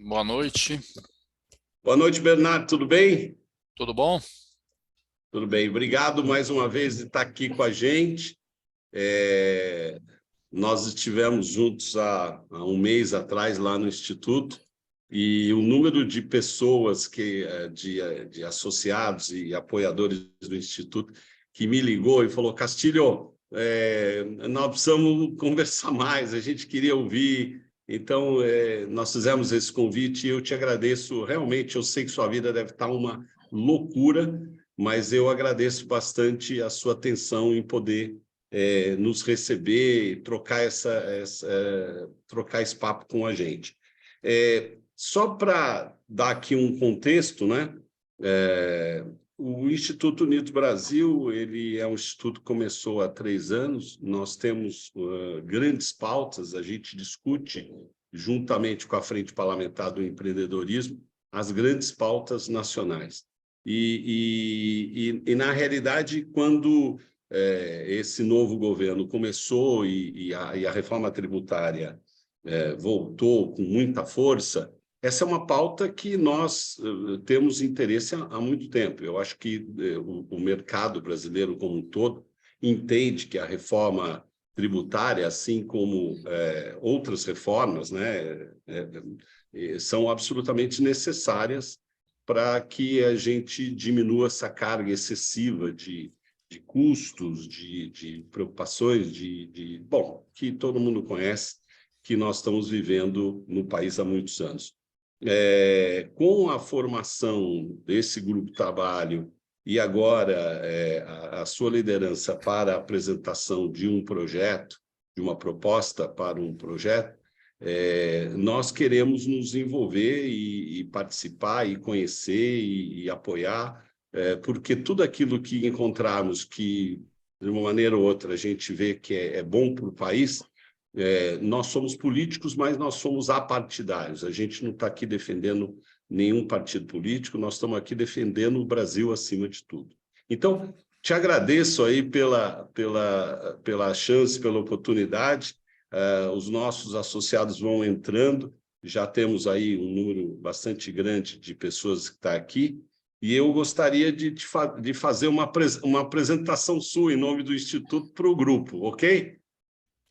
Boa noite, Boa noite, Bernardo, tudo bem? tudo bom? Tudo bem, obrigado mais uma vez de estar aqui com a gente. Nós estivemos juntos há um mês atrás lá no Instituto e o número de pessoas, de associados e apoiadores do Instituto, que me ligou e falou: Castilho, nós precisamos conversar mais, a gente queria ouvir. Então, nós fizemos esse convite e eu te agradeço. Realmente, eu sei que sua vida deve estar uma loucura, mas eu agradeço bastante a sua atenção em poder nos receber, trocar esse papo com a gente. Só para dar aqui um contexto, né? O Instituto Unidos Brasil, ele é um instituto que começou há 3 anos. Nós temos grandes pautas, a gente discute, juntamente com a Frente Parlamentar do Empreendedorismo, as grandes pautas nacionais. Na realidade, quando esse novo governo começou e a reforma tributária voltou com muita força, essa é uma pauta que nós temos interesse há muito tempo. Eu acho que o mercado brasileiro como um todo entende que a reforma tributária, assim como outras reformas, né, são absolutamente necessárias para que a gente diminua essa carga excessiva de custos, de preocupações, bom, que todo mundo conhece, que nós estamos vivendo no país há muitos anos. Com a formação desse grupo de trabalho e agora a sua liderança para a apresentação de um projeto, de uma proposta para um projeto, nós queremos nos envolver e participar e conhecer e apoiar, porque tudo aquilo que encontrarmos que, de uma maneira ou outra, a gente vê que é bom para o país. Nós somos políticos, mas nós somos apartidários. A gente não está aqui defendendo nenhum partido político, nós estamos aqui defendendo o Brasil acima de tudo. Então, te agradeço aí pela chance, pela oportunidade. Os nossos associados vão entrando, já temos aí um número bastante grande de pessoas que está aqui, e eu gostaria de fazer uma apresentação sua em nome do Instituto para o grupo, ok?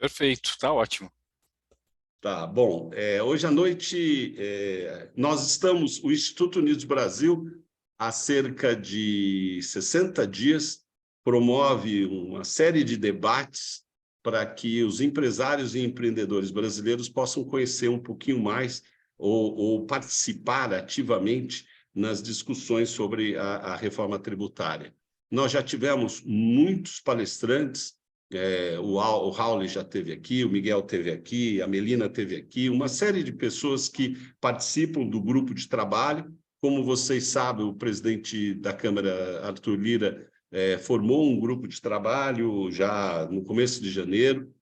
Perfeito, tá ótimo. Tá, bom. Hoje à noite, o Instituto Unidos Brasil, há cerca de 60 dias, promove uma série de debates para que os empresários e empreendedores brasileiros possam conhecer um pouquinho mais ou participar ativamente nas discussões sobre a reforma tributária. Nós já tivemos muitos palestrantes. O Raul já esteve aqui, o Miguel esteve aqui, a Melina esteve aqui, uma série de pessoas que participam do grupo de trabalho. Como vocês sabem, o presidente da Câmara, Arthur Lira, formou um grupo de trabalho já no começo de janeiro,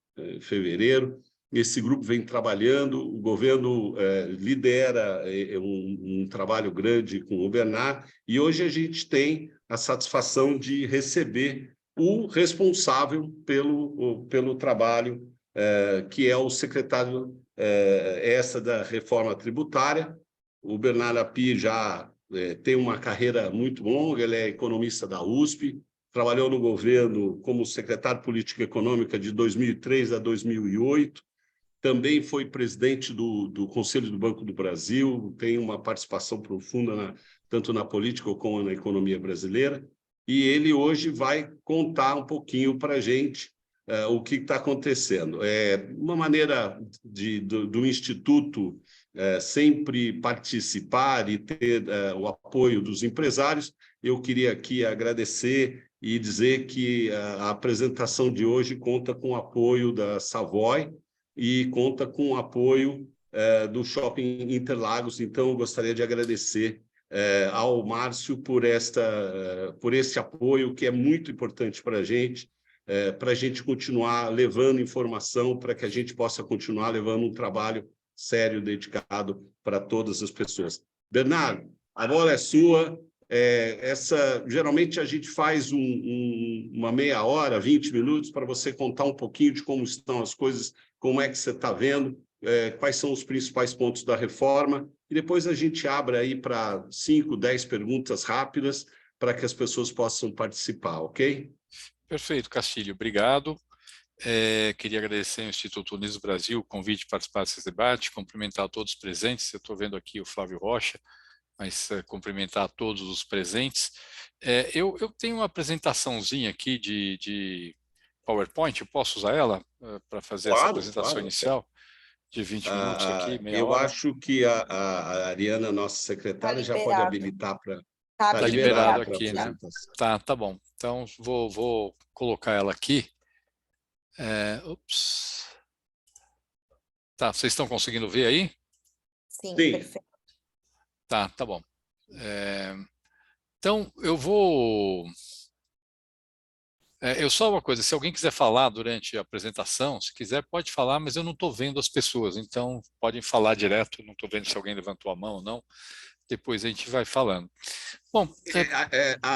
fevereiro. Esse grupo vem trabalhando, o governo lidera um trabalho grande com o Bernard, e hoje a gente tem a satisfação de receber o responsável pelo trabalho, que é o secretário da reforma tributária. O Bernard Api já tem uma carreira muito longa, ele é economista da USP, trabalhou no governo como secretário de Política Econômica de 2003 a 2008, também foi presidente do Conselho do Banco do Brasil, tem uma participação profunda tanto na política como na economia brasileira. E ele hoje vai contar um pouquinho para a gente o que está acontecendo. Uma maneira do Instituto sempre participar e ter o apoio dos empresários. Eu queria aqui agradecer e dizer que a apresentação de hoje conta com o apoio da Savoy e conta com o apoio do Shopping Interlagos. Então, eu gostaria de agradecer ao Márcio por esse apoio, que é muito importante para a gente continuar levando informação, para que a gente possa continuar levando um trabalho sério, dedicado para todas as pessoas. Bernardo, a bola é sua. Geralmente a gente faz uma meia hora, 20 minutos, para você contar um pouquinho de como estão as coisas, como é que você está vendo. quais são os principais pontos da reforma, e depois a gente abre aí para 5, 10 perguntas rápidas para que as pessoas possam participar, ok? Perfeito, Castilho, obrigado. Queria agradecer ao Instituto Unidos Brasil o convite de participar desse debate, cumprimentar todos os presentes. Eu estou vendo aqui o Flávio Rocha, mas cumprimentar todos os presentes. Eu tenho uma apresentaçãozinha aqui de PowerPoint, eu posso usar ela para fazer essa Claro, apresentação claro. inicial de 20 minutos aqui, meia Eu hora? acho que a Ariana, nossa Tá secretária, já pode liberado. habilitar para... Tá Está Está liberado liberado para aqui, né? apresentação. Tá bom. Então, vou colocar ela aqui. Ups. Tá, vocês estão conseguindo ver aí? Sim, Sim. perfeito. Tá bom. Então, eu vou... eu só uma coisa, se alguém quiser falar durante a apresentação, se quiser pode falar, mas eu não estou vendo as pessoas, então podem falar direto, não estou vendo se alguém levantou a mão ou não, depois a gente vai falando. Bom,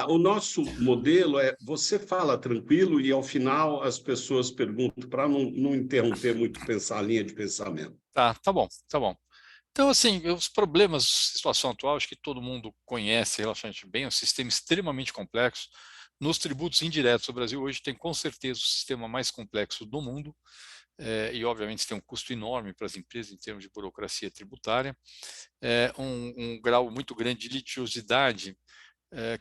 O nosso modelo é você fala tranquilo e, ao final, as pessoas perguntam para não interromper muito a linha de pensamento. tá bom. Então, assim, os problemas, situação atual, acho que todo mundo conhece relativamente bem, é um sistema extremamente complexo. Nos tributos indiretos, o Brasil hoje tem, com certeza, o sistema mais complexo do mundo, e, obviamente, tem um custo enorme para as empresas em termos de burocracia tributária, um grau muito grande de litigiosidade,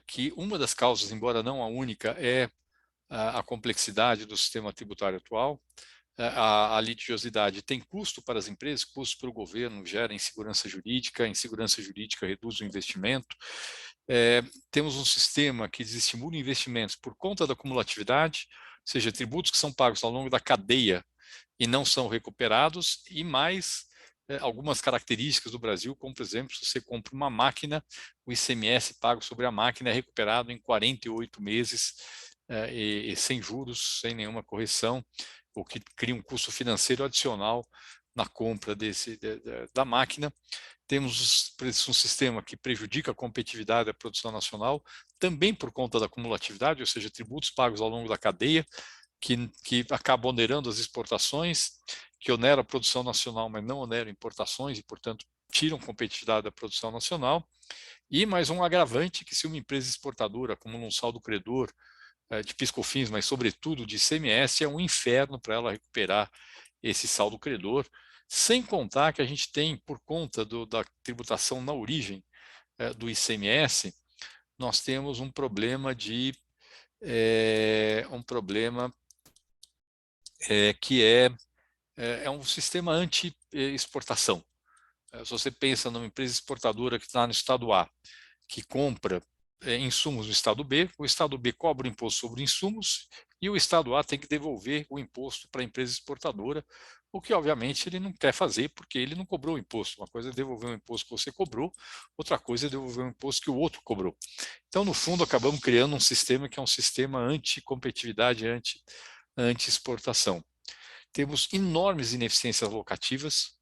que uma das causas, embora não a única, é a complexidade do sistema tributário atual. A litigiosidade tem custo para as empresas, custo para o governo, gera insegurança jurídica reduz o investimento. Temos um sistema que desestimula investimentos por conta da cumulatividade, ou seja, tributos que são pagos ao longo da cadeia e não são recuperados, e mais algumas características do Brasil, como, por exemplo, se você compra uma máquina, o ICMS pago sobre a máquina é recuperado em 48 meses, e sem juros, sem nenhuma correção, o que cria um custo financeiro adicional na compra da máquina. Temos um sistema que prejudica a competitividade da produção nacional, também por conta da cumulatividade, ou seja, tributos pagos ao longo da cadeia, que acabam onerando as exportações, que onera a produção nacional, mas não onera importações e, portanto, tiram competitividade da produção nacional. E mais um agravante, que se uma empresa exportadora acumula um saldo credor de PIS/COFINS, mas sobretudo de ICMS, é um inferno para ela recuperar esse saldo credor, sem contar que a gente tem, por conta da tributação na origem do ICMS, nós temos um problema que é um sistema anti-exportação. Se você pensa numa empresa exportadora que está no estado A, que compra insumos no estado B, o estado B cobra o imposto sobre insumos e o estado A tem que devolver o imposto para a empresa exportadora, o que obviamente ele não quer fazer porque ele não cobrou o imposto. Uma coisa é devolver o imposto que você cobrou, outra coisa é devolver o imposto que o outro cobrou. Então, no fundo, acabamos criando um sistema que é um sistema anti-competitividade, anti-exportação. Temos enormes ineficiências locativas.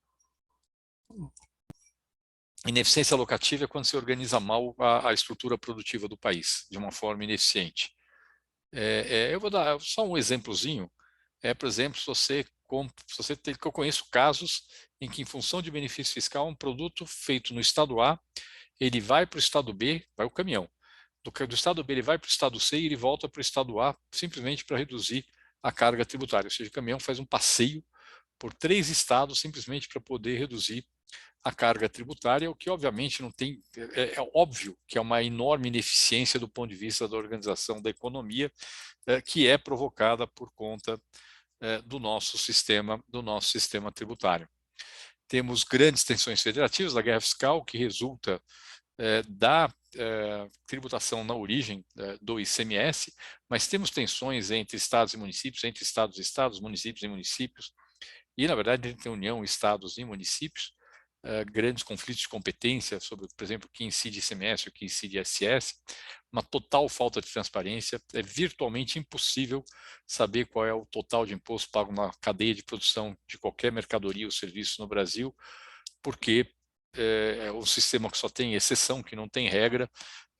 Ineficiência locativa é quando se organiza mal a estrutura produtiva do país, de uma forma ineficiente. Eu vou dar só um exemplozinho. Por exemplo, que eu conheço casos em que, em função de benefício fiscal, um produto feito no estado A, ele vai para o estado B, vai o caminhão. Do estado B ele vai para o estado C e ele volta para o estado A, simplesmente para reduzir a carga tributária. Ou seja, o caminhão faz um passeio por 3 estados, simplesmente para poder reduzir a carga tributária, o que obviamente não tem, é óbvio que é uma enorme ineficiência do ponto de vista da organização da economia, que é provocada por conta do nosso sistema tributário. Temos grandes tensões federativas da guerra fiscal, que resulta da tributação na origem do ICMS, mas temos tensões entre estados e municípios, entre estados e estados, municípios e municípios, e, na verdade, entre a União, estados e municípios, grandes conflitos de competência sobre, por exemplo, o que incide ICMS, o que incide ISS, uma total falta de transparência, é virtualmente impossível saber qual é o total de imposto pago na cadeia de produção de qualquer mercadoria ou serviço no Brasil, porque é um sistema que só tem exceção, que não tem regra,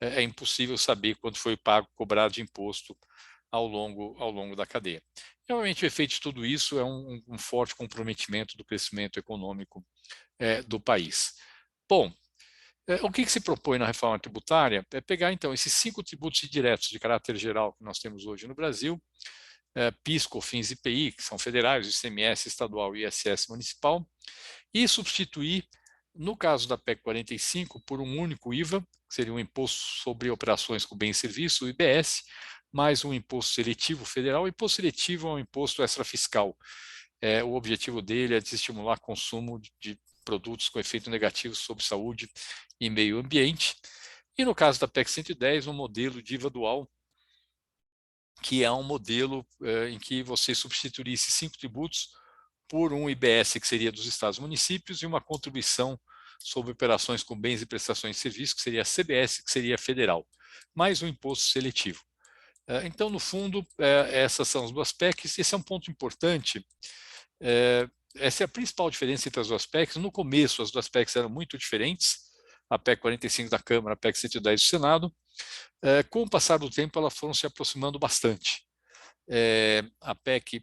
é impossível saber quanto foi pago, cobrado de imposto ao longo da cadeia. Realmente, o efeito de tudo isso é um forte comprometimento do crescimento econômico do país. Bom, o que se propõe na reforma tributária é pegar, então, esses 5 tributos indiretos de caráter geral que nós temos hoje no Brasil, PIS, COFINS e IPI, que são federais, o ICMS estadual e ISS municipal, e substituir, no caso da PEC 45, por um único IVA, que seria um imposto sobre operações com bens e serviços, o IBS, mais um imposto seletivo federal. O imposto seletivo é um imposto extrafiscal. O objetivo dele é desestimular consumo de produtos com efeito negativo sobre saúde e meio ambiente. E no caso da PEC 110, um modelo de IVA dual, que é um modelo em que você substituiria esses 5 tributos por um IBS, que seria dos estados e municípios, e uma contribuição sobre operações com bens e prestações de serviço, que seria a CBS, que seria federal, mais um imposto seletivo. Então, no fundo, essas são as duas PECs. Esse é um ponto importante. Essa é a principal diferença entre as duas PECs. No começo, as duas PECs eram muito diferentes, a PEC 45 da Câmara, a PEC 110 do Senado. Com o passar do tempo, elas foram se aproximando bastante. A PEC,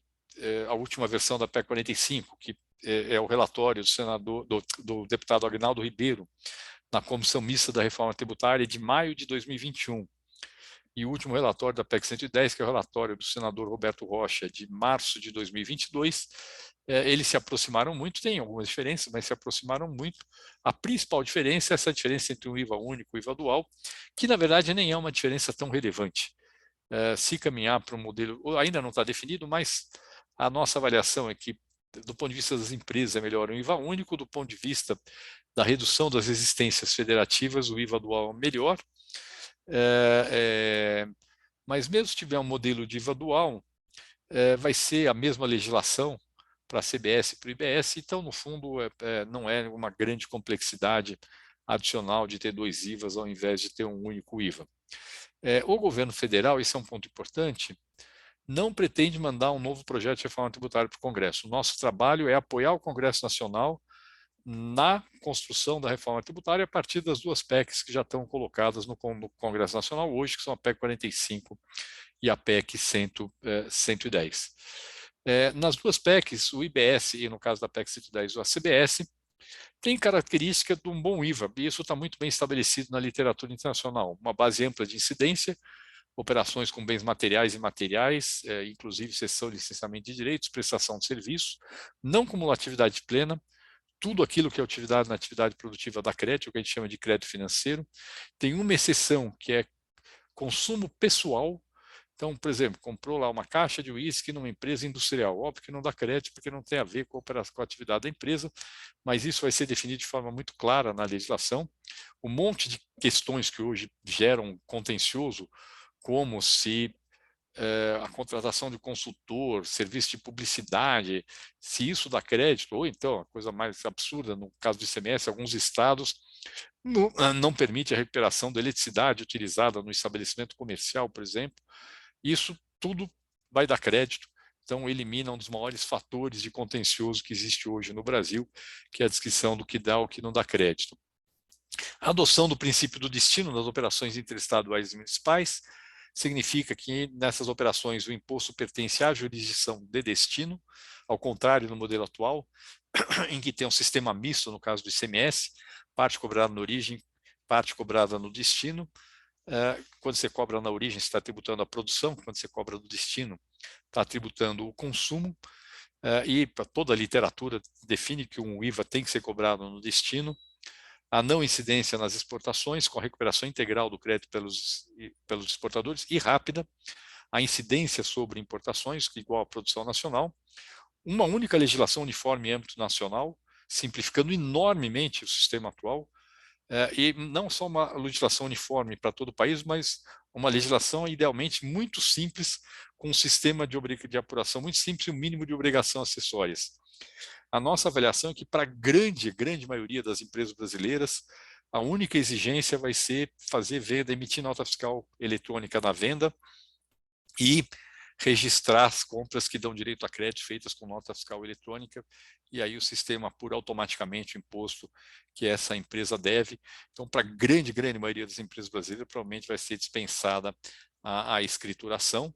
a última versão da PEC 45, que é o relatório do senador, do deputado Agnaldo Ribeiro, na Comissão Mista da Reforma Tributária, de maio de 2021. E o último relatório da PEC 110, que é o relatório do senador Roberto Rocha, de março de 2022, eles se aproximaram muito, tem algumas diferenças, mas se aproximaram muito. A principal diferença é essa diferença entre um IVA único e o IVA dual, que na verdade nem é uma diferença tão relevante. Se caminhar para um modelo, ainda não está definido, mas a nossa avaliação é que, do ponto de vista das empresas, é melhor um IVA único, do ponto de vista da redução das resistências federativas, o IVA dual é melhor. Mas mesmo se tiver um modelo de IVA dual, vai ser a mesma legislação para a CBS e para o IBS, então, no fundo, não é uma grande complexidade adicional de ter 2 IVAs ao invés de ter um único IVA. O governo federal, esse é um ponto importante, não pretende mandar um novo projeto de reforma tributária para o Congresso. O nosso trabalho é apoiar o Congresso Nacional na construção da reforma tributária a partir das 2 PECs que já estão colocadas no Congresso Nacional hoje, que são a PEC 45 e a PEC 110. Nas 2 PECs, o IBS, e no caso da PEC 110, a CBS, tem característica de um bom IVA, e isso está muito bem estabelecido na literatura internacional. Uma base ampla de incidência, operações com bens materiais e imateriais, inclusive cessão de licenciamento de direitos, prestação de serviços, não cumulatividade plena, tudo aquilo que é utilidade na atividade produtiva da crédito, o que a gente chama de crédito financeiro. Tem uma exceção, que é consumo pessoal. Então, por exemplo, comprou lá uma caixa de uísque numa empresa industrial. Óbvio que não dá crédito, porque não tem a ver com a atividade da empresa, mas isso vai ser definido de forma muito clara na legislação. Um monte de questões que hoje geram contencioso, como se a contratação de consultor, serviço de publicidade, se isso dá crédito, ou então, a coisa mais absurda, no caso do ICMS, alguns estados não permite a recuperação da eletricidade utilizada no estabelecimento comercial, por exemplo. Isso tudo vai dar crédito, então elimina um dos maiores fatores de contencioso que existe hoje no Brasil, que é a descrição do que dá ou que não dá crédito. A adoção do princípio do destino nas operações interestaduais e municipais significa que nessas operações o imposto pertence à jurisdição de destino, ao contrário do modelo atual, em que tem um sistema misto, no caso do ICMS, parte cobrada na origem, parte cobrada no destino. Quando você cobra na origem, você está tributando a produção, quando você cobra no destino, está tributando o consumo, e para toda a literatura define que um IVA tem que ser cobrado no destino. A não incidência nas exportações, com a recuperação integral do crédito pelos exportadores, e rápida, a incidência sobre importações, igual à produção nacional, uma única legislação uniforme em âmbito nacional, simplificando enormemente o sistema atual, e não só uma legislação uniforme para todo o país, mas uma legislação idealmente muito simples, com um sistema de apuração muito simples e um mínimo de obrigação acessórias. A nossa avaliação é que, para a grande maioria das empresas brasileiras, a única exigência vai ser fazer venda, emitir nota fiscal eletrônica na venda e registrar as compras que dão direito a crédito feitas com nota fiscal eletrônica, e aí o sistema apura automaticamente o imposto que essa empresa deve. Então, para a grande maioria das empresas brasileiras, provavelmente vai ser dispensada a escrituração.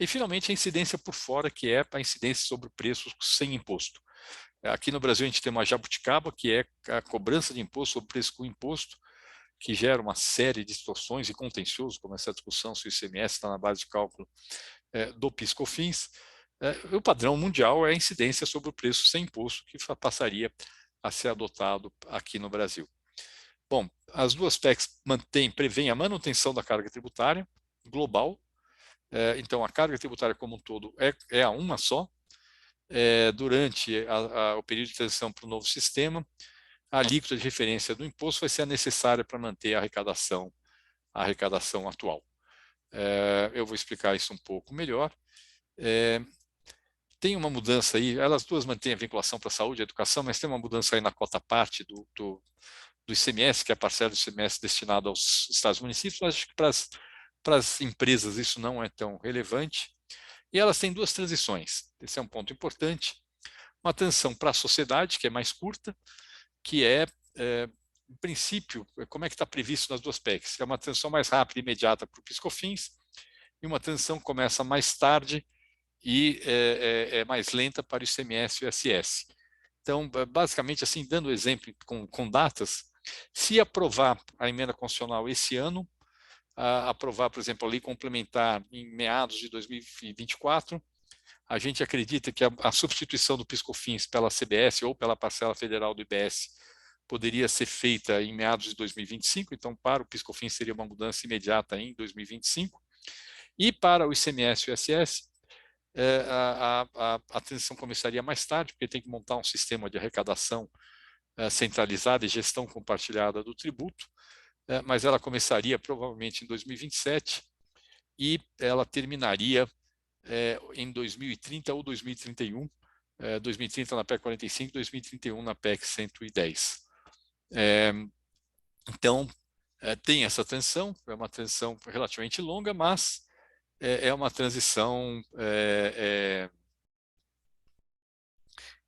E, finalmente, a incidência por fora, que é a incidência sobre preços sem imposto. Aqui no Brasil, a gente tem uma jabuticaba, que é a cobrança de imposto sobre preço com imposto, que gera uma série de distorções e contencioso, como essa discussão se o ICMS está na base de cálculo do PIS/COFINS. O padrão mundial é a incidência sobre o preço sem imposto, que passaria a ser adotado aqui no Brasil. Bom, as duas PECs prevêem a manutenção da carga tributária global. Então, a carga tributária como um todo é a uma só. Durante o período de transição para o novo sistema, a alíquota de referência do imposto vai ser a necessária para manter a arrecadação atual. Eu vou explicar isso um pouco melhor. Tem uma mudança aí, elas duas mantêm a vinculação para a saúde e a educação, mas tem uma mudança aí na cota parte do ICMS, que é a parcela do ICMS destinada aos estados e municípios, mas acho que para as empresas isso não é tão relevante. E elas têm duas transições, esse é um ponto importante. Uma transição para a sociedade, que é mais curta, que em princípio, como é que está previsto nas duas PECs? É uma transição mais rápida e imediata para o PIS/COFINS, e uma transição que começa mais tarde e é mais lenta para o ICMS e o ISS. Então, basicamente, assim, dando exemplo com datas, se aprovar a emenda constitucional esse ano, aprovar, por exemplo, a lei complementar em meados de 2024, a gente acredita que a substituição do PIS/COFINS pela CBS ou pela parcela federal do IBS poderia ser feita em meados de 2025, então para o PIS/COFINS seria uma mudança imediata em 2025, e para o ICMS e o ISS, a transição começaria mais tarde, porque tem que montar um sistema de arrecadação centralizada e gestão compartilhada do tributo, mas ela começaria provavelmente em 2027 e ela terminaria em 2030 ou 2031, 2030 na PEC 45, 2031 na PEC 110. Então, tem essa transição, é uma transição relativamente longa, mas é uma transição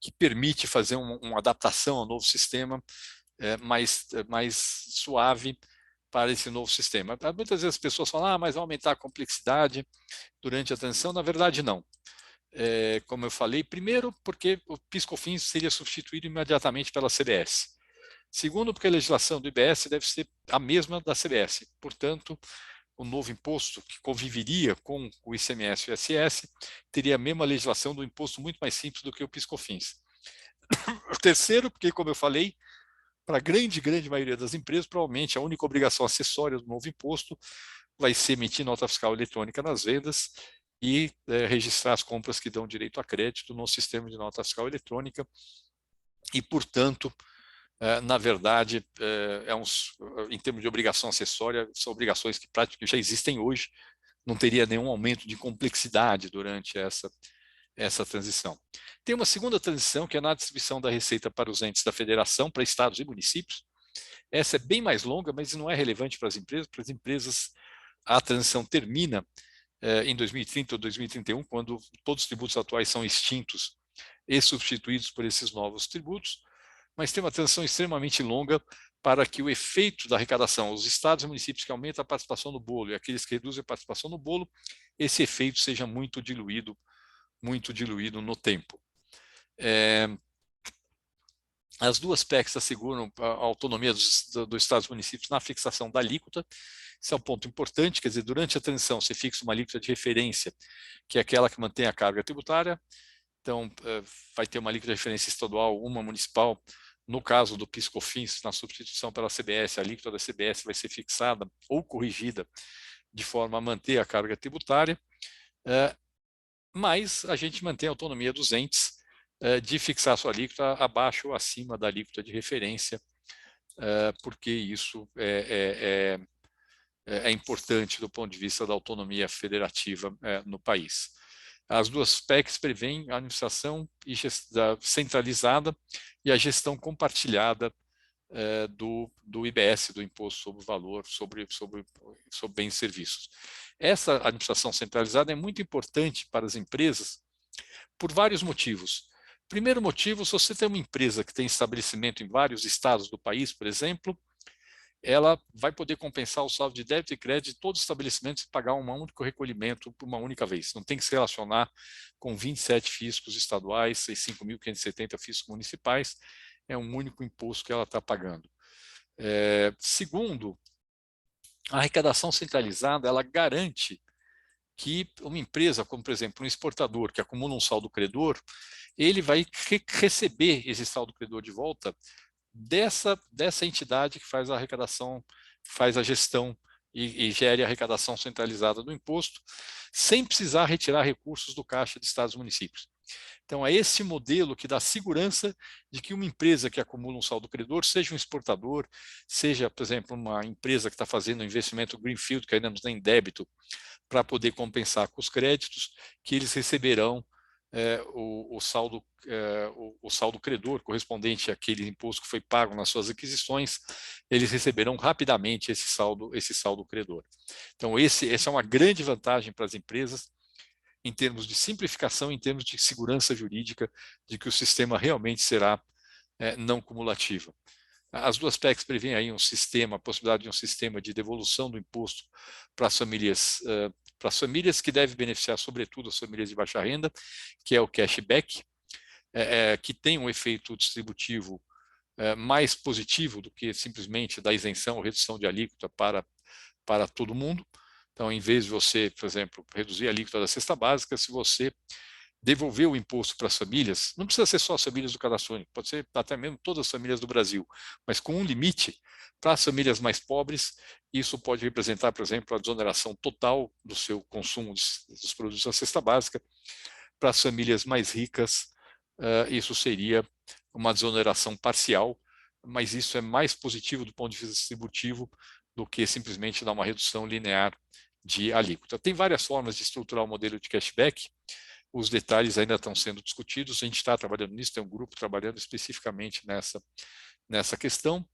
que permite fazer uma adaptação ao novo sistema mais suave para esse novo sistema. Muitas vezes as pessoas falam, mas vai aumentar a complexidade durante a transição. Na verdade, não. Como eu falei, primeiro, porque o PIS/COFINS seria substituído imediatamente pela CBS. Segundo, porque a legislação do IBS deve ser a mesma da CBS. Portanto, o novo imposto que conviveria com o ICMS e o ISS teria a mesma legislação do imposto muito mais simples do que o PIS/COFINS. Terceiro, porque, como eu falei, para a grande maioria das empresas, provavelmente a única obrigação acessória do novo imposto vai ser emitir nota fiscal eletrônica nas vendas e registrar as compras que dão direito a crédito no sistema de nota fiscal eletrônica. E, portanto, na verdade, em termos de obrigação acessória, são obrigações que praticamente já existem hoje, não teria nenhum aumento de complexidade durante essa transição. Tem uma segunda transição, que é na distribuição da receita para os entes da federação, para estados e municípios. Essa é bem mais longa, mas não é relevante para as empresas. Para as empresas, a transição termina em 2030 ou 2031, quando todos os tributos atuais são extintos e substituídos por esses novos tributos, mas tem uma transição extremamente longa para que o efeito da arrecadação, os estados e municípios que aumentam a participação no bolo e aqueles que reduzem a participação no bolo, esse efeito seja muito diluído no tempo. As duas PECs asseguram a autonomia dos estados e municípios na fixação da alíquota. Isso é um ponto importante, quer dizer, durante a transição você fixa uma alíquota de referência, que é aquela que mantém a carga tributária. Então, vai ter uma alíquota de referência estadual, uma municipal. No caso do PIS/COFINS, na substituição pela CBS, a alíquota da CBS vai ser fixada ou corrigida de forma a manter a carga tributária, mas a gente mantém a autonomia dos entes de fixar sua alíquota abaixo ou acima da alíquota de referência, porque isso é importante do ponto de vista da autonomia federativa no país. As duas PECs prevêem a administração centralizada e a gestão compartilhada do IBS, do Imposto sobre o Valor sobre Bens e Serviços. Essa administração centralizada é muito importante para as empresas por vários motivos. Primeiro motivo, se você tem uma empresa que tem estabelecimento em vários estados do país, por exemplo, ela vai poder compensar o saldo de débito e crédito de todos os estabelecimentos e pagar um único recolhimento por uma única vez. Não tem que se relacionar com 27 fiscos estaduais e 5.570 fiscos municipais. É um único imposto que ela está pagando. Segundo, a arrecadação centralizada, ela garante que uma empresa, como por exemplo um exportador que acumula um saldo credor, ele vai receber esse saldo credor de volta dessa entidade que faz a arrecadação, faz a gestão e gere a arrecadação centralizada do imposto, sem precisar retirar recursos do caixa de estados e municípios. Então, é esse modelo que dá segurança de que uma empresa que acumula um saldo credor, seja um exportador, seja, por exemplo, uma empresa que está fazendo um investimento greenfield, que ainda não tem débito, para poder compensar com os créditos, que eles receberão o saldo credor correspondente àquele imposto que foi pago nas suas aquisições, eles receberão rapidamente esse saldo credor. Então, essa é uma grande vantagem para as empresas, em termos de simplificação, em termos de segurança jurídica, de que o sistema realmente será não cumulativo. As duas PECs prevêem aí a possibilidade de um sistema de devolução do imposto para as famílias que deve beneficiar sobretudo as famílias de baixa renda, que é o cashback, que tem um efeito distributivo mais positivo do que simplesmente dar isenção ou redução de alíquota para todo mundo. Então, em vez de você, por exemplo, reduzir a alíquota da cesta básica, se você devolver o imposto para as famílias, não precisa ser só as famílias do cadastro único, pode ser até mesmo todas as famílias do Brasil, mas com um limite para as famílias mais pobres, isso pode representar, por exemplo, a desoneração total do seu consumo dos produtos da cesta básica. Para as famílias mais ricas, isso seria uma desoneração parcial, mas isso é mais positivo do ponto de vista distributivo do que simplesmente dar uma redução linear de alíquota. Tem várias formas de estruturar o modelo de cashback, os detalhes ainda estão sendo discutidos, a gente está trabalhando nisso, tem um grupo trabalhando especificamente nessa questão.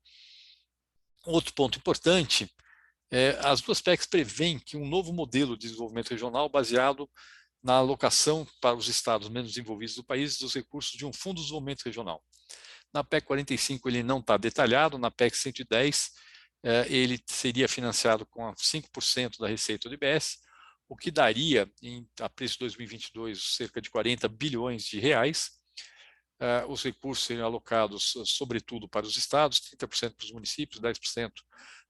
Outro ponto importante, as duas PECs prevêem que um novo modelo de desenvolvimento regional baseado na alocação para os estados menos desenvolvidos do país dos recursos de um fundo de desenvolvimento regional. Na PEC 45 ele não está detalhado, na PEC 110 ele seria financiado com 5% da receita do IBS, o que daria, a preço de 2022, cerca de 40 bilhões de reais. Os recursos seriam alocados, sobretudo, para os estados, 30% para os municípios, 10%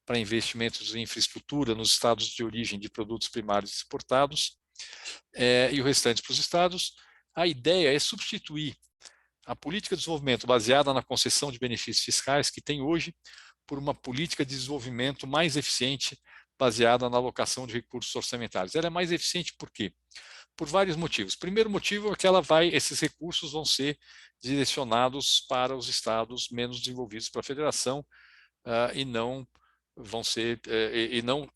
para investimentos em infraestrutura nos estados de origem de produtos primários exportados, e o restante para os estados. A ideia é substituir a política de desenvolvimento baseada na concessão de benefícios fiscais que tem hoje por uma política de desenvolvimento mais eficiente baseada na alocação de recursos orçamentários. Ela é mais eficiente por quê? Por vários motivos. O primeiro motivo é que esses recursos vão ser direcionados para os estados menos desenvolvidos para a federação, e não vão ser, e não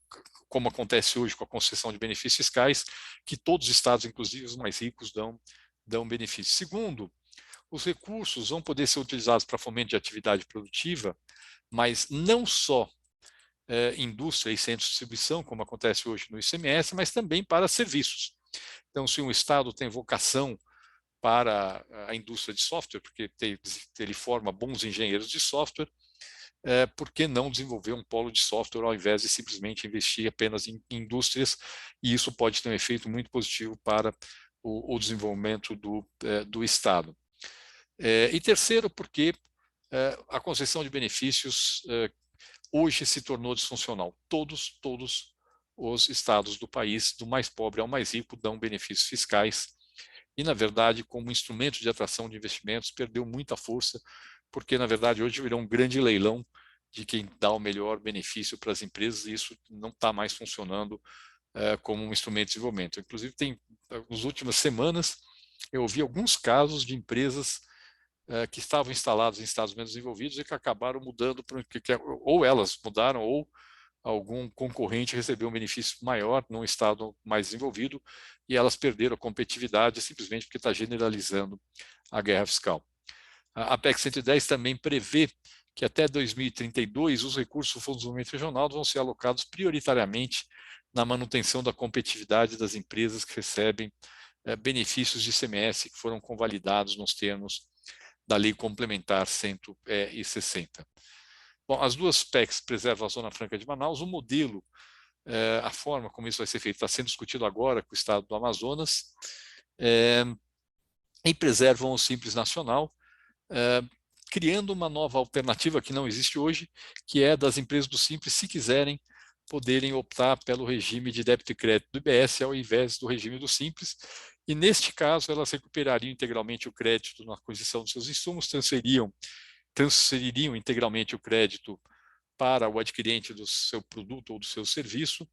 como acontece hoje com a concessão de benefícios fiscais, que todos os estados, inclusive os mais ricos, dão benefícios. Segundo, os recursos vão poder ser utilizados para fomento de atividade produtiva, mas não só indústria e centros de distribuição, como acontece hoje no ICMS, mas também para serviços. Então, se um estado tem vocação para a indústria de software, porque ele forma bons engenheiros de software, por que não desenvolver um polo de software ao invés de simplesmente investir apenas em indústrias? E isso pode ter um efeito muito positivo para o desenvolvimento do Estado. E terceiro, porque a concessão de benefícios hoje se tornou disfuncional. Todos os estados do país, do mais pobre ao mais rico, dão benefícios fiscais e, na verdade, como instrumento de atração de investimentos, perdeu muita força, porque, na verdade, hoje virou um grande leilão de quem dá o melhor benefício para as empresas, e isso não está mais funcionando como um instrumento de desenvolvimento. Inclusive, nas últimas semanas, eu ouvi alguns casos de empresas que estavam instaladas em estados menos desenvolvidos e que acabaram mudando, ou elas mudaram, ou algum concorrente recebeu um benefício maior num estado mais desenvolvido e elas perderam a competitividade simplesmente porque está generalizando a guerra fiscal. A PEC 110 também prevê que até 2032 os recursos do Fundo de Desenvolvimento Regional vão ser alocados prioritariamente na manutenção da competitividade das empresas que recebem benefícios de ICMS que foram convalidados nos termos da Lei Complementar 160. Bom, as duas PECs preservam a Zona Franca de Manaus. O modelo, a forma como isso vai ser feito, está sendo discutido agora com o Estado do Amazonas, e preservam o Simples Nacional, criando uma nova alternativa que não existe hoje, que é das empresas do Simples, se quiserem, poderem optar pelo regime de débito e crédito do IBS ao invés do regime do Simples, e neste caso elas recuperariam integralmente o crédito na aquisição dos seus insumos, transfeririam integralmente o crédito para o adquirente do seu produto ou do seu serviço,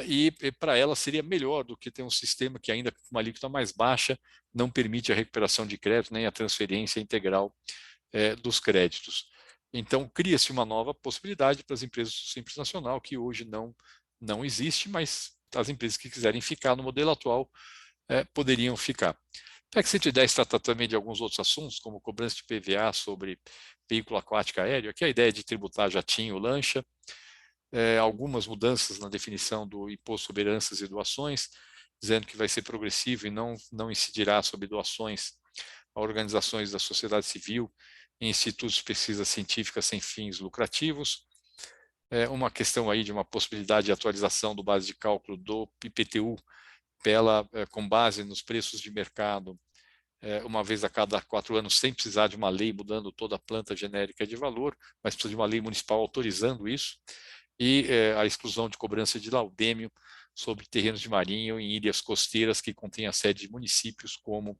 e para ela seria melhor do que ter um sistema que ainda com uma alíquota mais baixa não permite a recuperação de crédito nem a transferência integral dos créditos. Então, cria-se uma nova possibilidade para as empresas do Simples Nacional, que hoje não existe, mas as empresas que quiserem ficar no modelo atual poderiam ficar. A PEC 110 trata também de alguns outros assuntos, como cobrança de PVA sobre veículo aquático aéreo. Aqui a ideia é de tributar jatinho, lancha, algumas mudanças na definição do imposto sobre heranças e doações, dizendo que vai ser progressivo e não incidirá sobre doações a organizações da sociedade civil e institutos de pesquisa científica sem fins lucrativos. Uma questão aí de uma possibilidade de atualização do base de cálculo do IPTU com base nos preços de mercado, uma vez a cada 4 anos, sem precisar de uma lei mudando toda a planta genérica de valor, mas precisa de uma lei municipal autorizando isso, e a exclusão de cobrança de laudêmio sobre terrenos de marinho em ilhas costeiras que contêm a sede de municípios como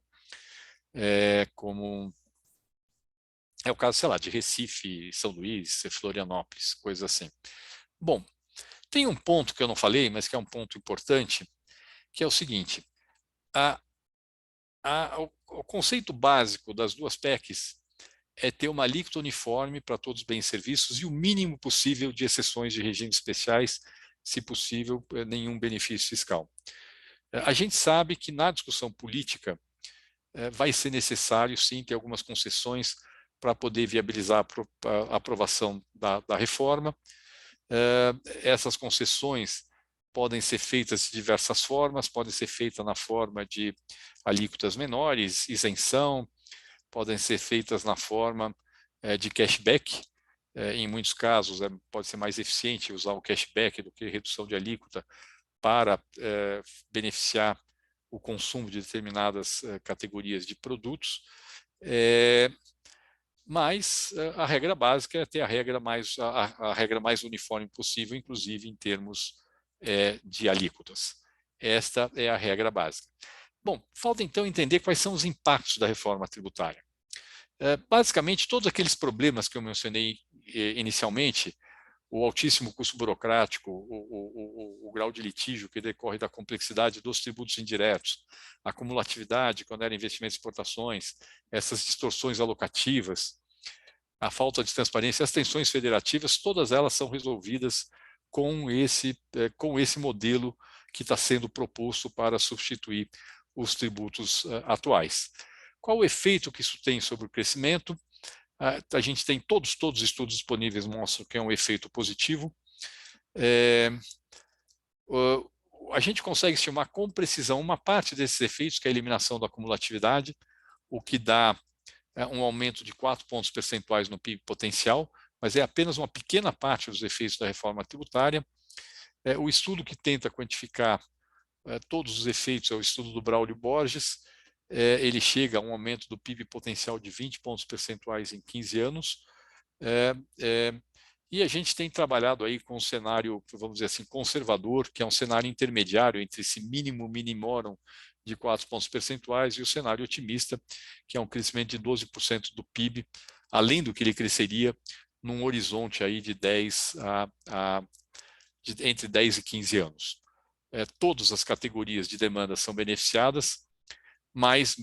é o caso, sei lá, de Recife, São Luís, Florianópolis, coisas assim. Bom, tem um ponto que eu não falei, mas que é um ponto importante, que é o seguinte: o conceito básico das duas PECs é ter uma alíquota uniforme para todos os bens e serviços e o mínimo possível de exceções de regimes especiais, se possível, nenhum benefício fiscal. A gente sabe que na discussão política vai ser necessário, sim, ter algumas concessões para poder viabilizar a aprovação da reforma. Essas concessões podem ser feitas de diversas formas, podem ser feitas na forma de alíquotas menores, isenção, podem ser feitas na forma de cashback. Em muitos casos, pode ser mais eficiente usar o cashback do que redução de alíquota para beneficiar o consumo de determinadas categorias de produtos. Mas a regra básica é ter a regra mais uniforme possível, inclusive em termos de alíquotas. Esta é a regra básica. Bom, falta então entender quais são os impactos da reforma tributária. Basicamente, todos aqueles problemas que eu mencionei inicialmente, o altíssimo custo burocrático, o grau de litígio que decorre da complexidade dos tributos indiretos, a acumulatividade quando era investimento e exportações, essas distorções alocativas, a falta de transparência, as tensões federativas, todas elas são resolvidas com esse modelo que está sendo proposto para substituir os tributos atuais. Qual o efeito que isso tem sobre o crescimento? A gente tem todos os estudos disponíveis mostram que é um efeito positivo. A gente consegue estimar com precisão uma parte desses efeitos, que é a eliminação da acumulatividade, o que dá um aumento de 4 pontos percentuais no PIB potencial, mas é apenas uma pequena parte dos efeitos da reforma tributária. O estudo que tenta quantificar todos os efeitos é o estudo do Braulio Borges. Ele chega a um aumento do PIB potencial de 20 pontos percentuais em 15 anos. E a gente tem trabalhado aí com um cenário, vamos dizer assim, conservador, que é um cenário intermediário entre esse mínimo minimorum de 4 pontos percentuais e o cenário otimista, que é um crescimento de 12% do PIB, além do que ele cresceria num horizonte aí de entre 10 e 15 anos. Todas as categorias de demanda são beneficiadas, mas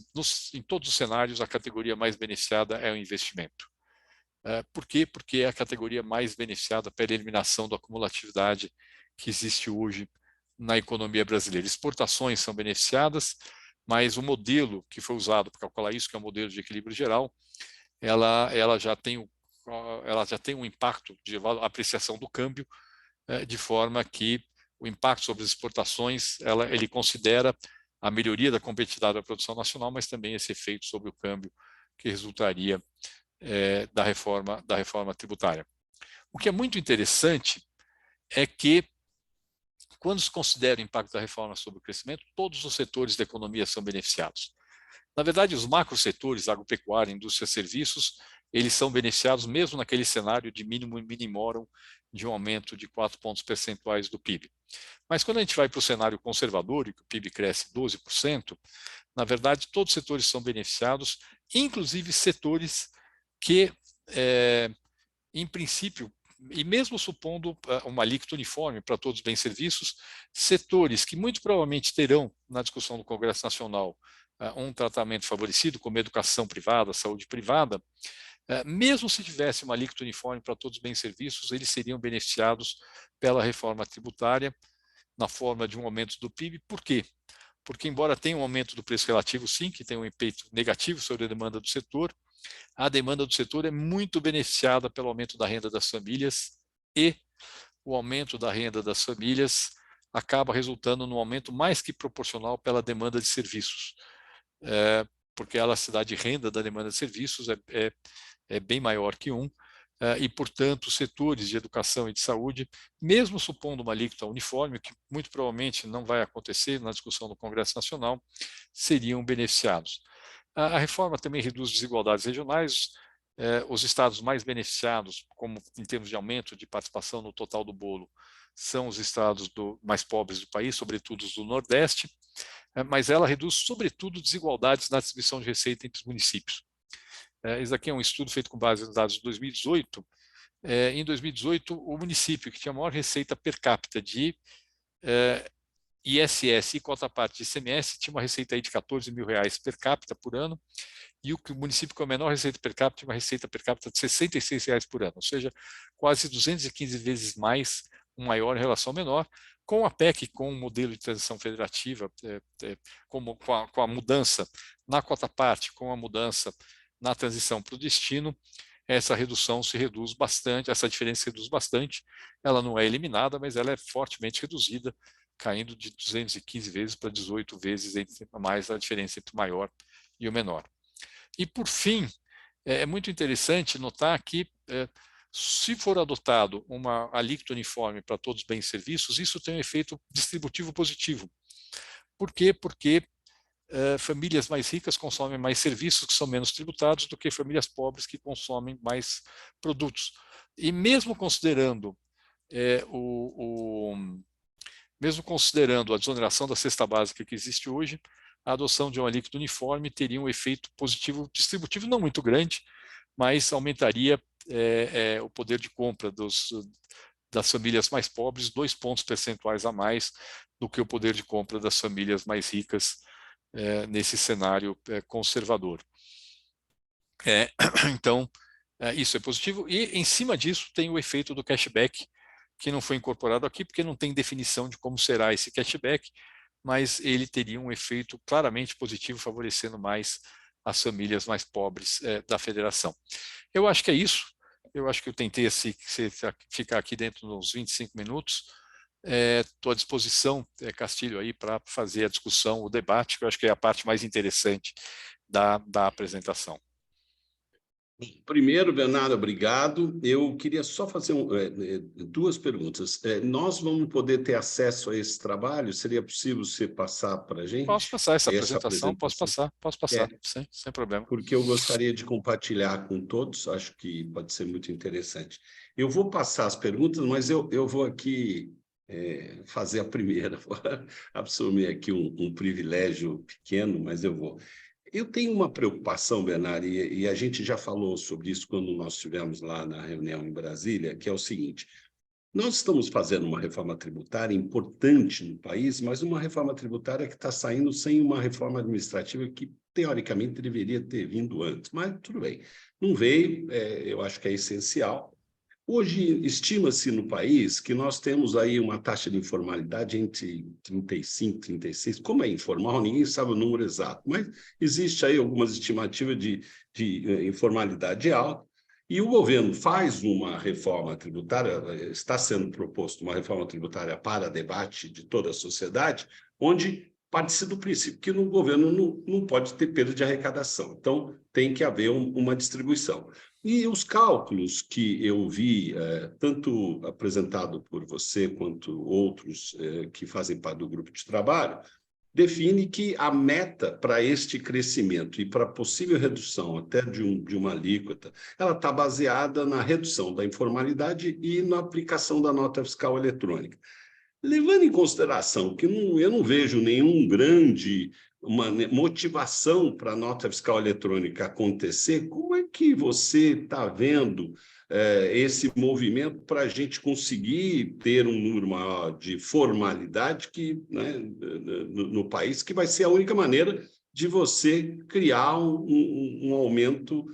em todos os cenários a categoria mais beneficiada é o investimento. Por quê? Porque é a categoria mais beneficiada pela eliminação da acumulatividade que existe hoje na economia brasileira. Exportações são beneficiadas, mas o modelo que foi usado para calcular isso, que é o modelo de equilíbrio geral, ela já tem um impacto de apreciação do câmbio, de forma que o impacto sobre as exportações, ele considera a melhoria da competitividade da produção nacional, mas também esse efeito sobre o câmbio que resultaria da reforma tributária. O que é muito interessante é que, quando se considera o impacto da reforma sobre o crescimento, todos os setores da economia são beneficiados. Na verdade, os macrosetores, agropecuária, indústria e serviços, eles são beneficiados mesmo naquele cenário de mínimo e minimorum de um aumento de 4 pontos percentuais do PIB. Mas quando a gente vai para o cenário conservador, e que o PIB cresce 12%, na verdade, todos os setores são beneficiados, inclusive setores que, em princípio, e mesmo supondo uma alíquota uniforme para todos os bens e serviços, setores que muito provavelmente terão, na discussão do Congresso Nacional, um tratamento favorecido, como educação privada, saúde privada, mesmo se tivesse uma alíquota uniforme para todos os bens e serviços, eles seriam beneficiados pela reforma tributária na forma de um aumento do PIB. Por quê? Porque, embora tenha um aumento do preço relativo, sim, que tem um efeito negativo sobre a demanda do setor, a demanda do setor é muito beneficiada pelo aumento da renda das famílias, e o aumento da renda das famílias acaba resultando num aumento mais que proporcional pela demanda de serviços, porque a elasticidade de renda da demanda de serviços é bem maior que e, portanto, os setores de educação e de saúde, mesmo supondo uma alíquota uniforme, que muito provavelmente não vai acontecer na discussão do Congresso Nacional, seriam beneficiados. A reforma também reduz desigualdades regionais. Os estados mais beneficiados, como em termos de aumento de participação no total do bolo, são os estados mais pobres do país, sobretudo os do Nordeste, mas ela reduz, sobretudo, desigualdades na distribuição de receita entre os municípios. Esse aqui é um estudo feito com base nos dados de 2018. Em 2018, o município que tinha a maior receita per capita de ISS e cota-parte de ICMS tinha uma receita aí de R$14 mil per capita por ano, e o município com a menor receita per capita tinha uma receita per capita de R$66 por ano, ou seja, quase 215 vezes mais, um maior em relação ao menor. Com a PEC, com o modelo de transição federativa, com a mudança na cota-parte, com a mudança na transição para o destino, essa redução se reduz bastante, essa diferença se reduz bastante. Ela não é eliminada, mas ela é fortemente reduzida, caindo de 215 vezes para 18 vezes mais a diferença entre o maior e o menor. E, por fim, é muito interessante notar que, se for adotado uma alíquota uniforme para todos os bens e serviços, isso tem um efeito distributivo positivo. Por quê? Porque famílias mais ricas consomem mais serviços que são menos tributados do que famílias pobres que consomem mais produtos. E mesmo considerando a desoneração da cesta básica que existe hoje, a adoção de uma alíquota uniforme teria um efeito positivo distributivo não muito grande, mas aumentaria o poder de compra das famílias mais pobres 2 pontos percentuais a mais do que o poder de compra das famílias mais ricas nesse cenário conservador. Então, isso é positivo, e em cima disso tem o efeito do cashback, que não foi incorporado aqui porque não tem definição de como será esse cashback, mas ele teria um efeito claramente positivo, favorecendo mais as famílias mais pobres da federação. Eu acho que é isso. Eu acho que eu tentei ficar aqui dentro dos 25 minutos. Estou à disposição, Castilho, aí para fazer a discussão, o debate, que eu acho que é a parte mais interessante da apresentação. Primeiro, Bernardo, obrigado. Eu queria só fazer duas perguntas. Nós vamos poder ter acesso a esse trabalho? Seria possível você passar para a gente? Posso passar essa apresentação? Posso passar, sem problema. Porque eu gostaria de compartilhar com todos, acho que pode ser muito interessante. Eu vou passar as perguntas, mas eu vou aqui fazer a primeira. Vou assumir aqui um privilégio pequeno, mas eu vou. Eu tenho uma preocupação, Bernardo, e a gente já falou sobre isso quando nós estivemos lá na reunião em Brasília, que é o seguinte: nós estamos fazendo uma reforma tributária importante no país, mas uma reforma tributária que está saindo sem uma reforma administrativa que, teoricamente, deveria ter vindo antes. Mas tudo bem, não veio, eu acho que é essencial. Hoje, estima-se no país que nós temos aí uma taxa de informalidade entre 35% e 36%. Como é informal, ninguém sabe o número exato, mas existe aí algumas estimativas de informalidade alta. E o governo faz uma reforma tributária, está sendo proposto uma reforma tributária para debate de toda a sociedade, onde parte-se do princípio que no governo não pode ter perda de arrecadação. Então, tem que haver uma distribuição. E os cálculos que eu vi, tanto apresentado por você quanto outros que fazem parte do grupo de trabalho, define que a meta para este crescimento e para a possível redução até de uma alíquota, ela está baseada na redução da informalidade e na aplicação da nota fiscal eletrônica. Levando em consideração que eu não vejo uma motivação para a nota fiscal eletrônica acontecer, como é que você está vendo esse movimento para a gente conseguir ter um número maior de formalidade né, no país, que vai ser a única maneira de você criar um aumento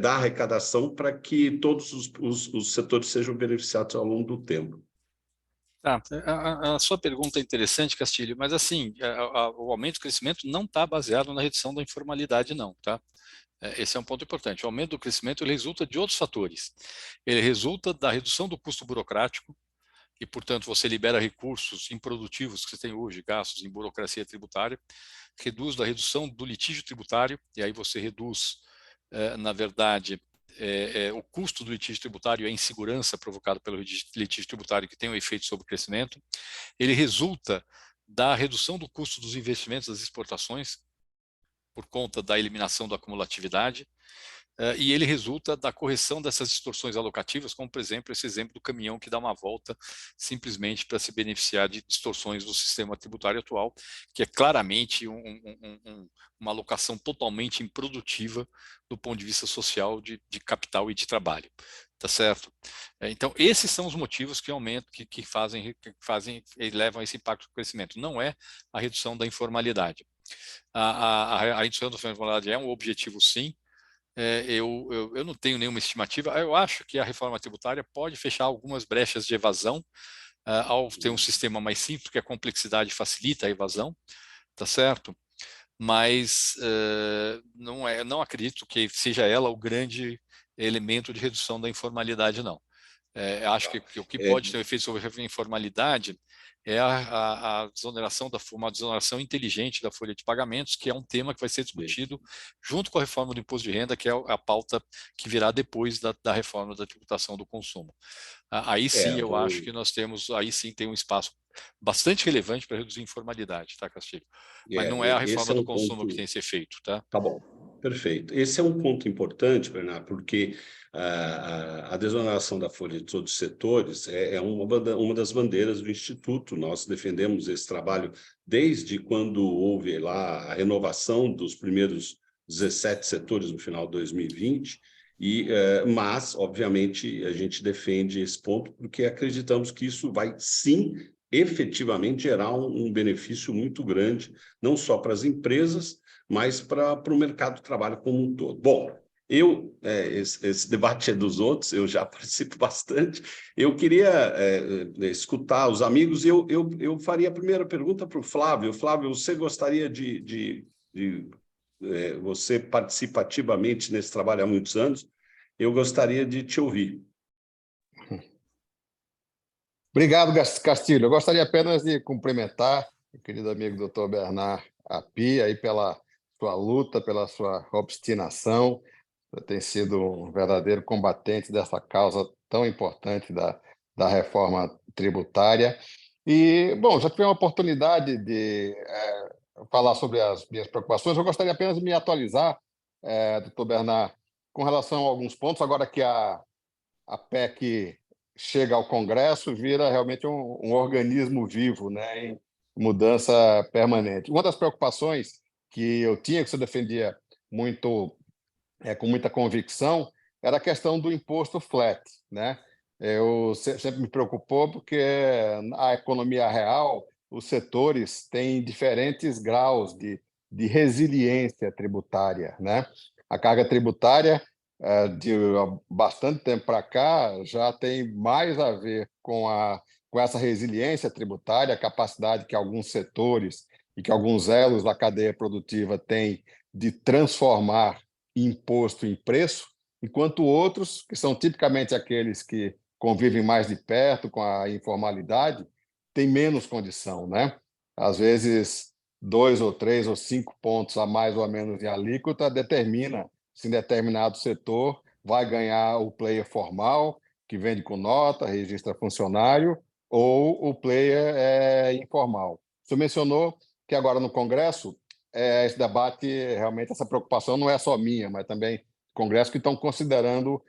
da arrecadação para que todos os setores sejam beneficiados ao longo do tempo? Tá, a sua pergunta é interessante, Castilho, mas assim, o aumento do crescimento não está baseado na redução da informalidade, não, tá? Esse é um ponto importante. O aumento do crescimento ele resulta de outros fatores. Ele resulta da redução do custo burocrático e, portanto, você libera recursos improdutivos que você tem hoje, gastos em burocracia tributária, reduz da redução do litígio tributário, e aí você reduz, na verdade, o custo do litígio tributário e a insegurança provocada pelo litígio tributário, que tem um efeito sobre o crescimento. Ele resulta da redução do custo dos investimentos das exportações, por conta da eliminação da acumulatividade, e ele resulta da correção dessas distorções alocativas, como, por exemplo, esse exemplo do caminhão que dá uma volta simplesmente para se beneficiar de distorções do sistema tributário atual, que é claramente uma alocação totalmente improdutiva do ponto de vista social de capital e de trabalho. Tá certo? Então, esses são os motivos que aumentam, que fazem e levam a esse impacto do crescimento. Não é a redução da informalidade. A redução da informalidade é um objetivo, sim. Eu não tenho nenhuma estimativa. Eu acho que a reforma tributária pode fechar algumas brechas de evasão ao ter um sistema mais simples, porque a complexidade facilita a evasão, tá certo? Mas não acredito que seja ela o grande elemento de redução da informalidade, não. Acho que o que pode ter um efeito sobre a informalidade é a desoneração uma desoneração inteligente da folha de pagamentos, que é um tema que vai ser discutido junto com a reforma do imposto de renda, que é a pauta que virá depois da reforma da tributação do consumo. Aí sim, eu acho que aí sim tem um espaço bastante relevante para reduzir a informalidade, tá, Castilho? Mas não é a esse reforma é do um consumo que ponto. tem esse efeito, tá? Tá bom, perfeito. Esse é um ponto importante, Bernardo, porque a desoneração da folha de todos os setores é uma das bandeiras do Instituto. Nós defendemos esse trabalho desde quando houve lá a renovação dos primeiros 17 setores no final de 2020, mas, obviamente, a gente defende esse ponto porque acreditamos que isso vai, sim, efetivamente gerar um benefício muito grande, não só para as empresas, mas para o mercado de trabalho como um todo. Bom, esse debate é dos outros, eu já participo bastante. Eu queria escutar os amigos e eu faria a primeira pergunta para o Flávio. Flávio, você gostaria você participa ativamente nesse trabalho há muitos anos, eu gostaria de te ouvir. Obrigado, Castilho. Eu gostaria apenas de cumprimentar o querido amigo Dr. Bernard Api aí pela sua luta, pela sua obstinação. Você tem sido um verdadeiro combatente dessa causa tão importante da reforma tributária. E, bom, já tive a oportunidade de falar sobre as minhas preocupações. Eu gostaria apenas de me atualizar, Dr. Bernard, com relação a alguns pontos, agora que a PEC chega ao Congresso, vira realmente um organismo vivo, né, em mudança permanente. Uma das preocupações que eu tinha, que você defendia muito, com muita convicção, era a questão do imposto flat, né? Eu sempre me preocupou porque a economia real, os setores têm diferentes graus de resiliência tributária, né? A carga tributária de bastante tempo para cá já tem mais a ver com essa resiliência tributária, a capacidade que alguns setores e que alguns elos da cadeia produtiva têm de transformar imposto em preço, enquanto outros, que são tipicamente aqueles que convivem mais de perto com a informalidade, têm menos condição, né? Às vezes, 2 ou 3 ou 5 pontos a mais ou a menos de alíquota determina se em determinado setor vai ganhar o player formal, que vende com nota, registra funcionário, ou o player informal. Você mencionou que agora no Congresso, esse debate, realmente, essa preocupação não é só minha, mas também do Congresso, que estão considerando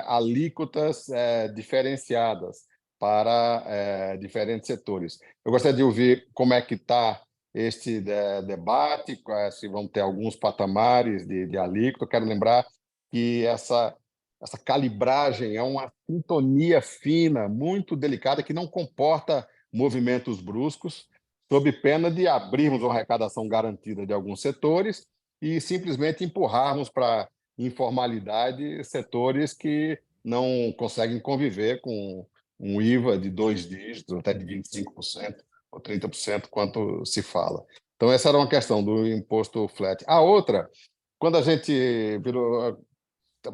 alíquotas diferenciadas para diferentes setores. Eu gostaria de ouvir como é que está este debate, se vão ter alguns patamares de alíquota. Eu quero lembrar que essa calibragem é uma sintonia fina, muito delicada, que não comporta movimentos bruscos, sob pena de abrirmos uma arrecadação garantida de alguns setores e simplesmente empurrarmos para informalidade setores que não conseguem conviver com um IVA de 2 dígitos, até de 25% ou 30%, quanto se fala. Então, essa era uma questão do imposto flat. A outra, quando a gente virou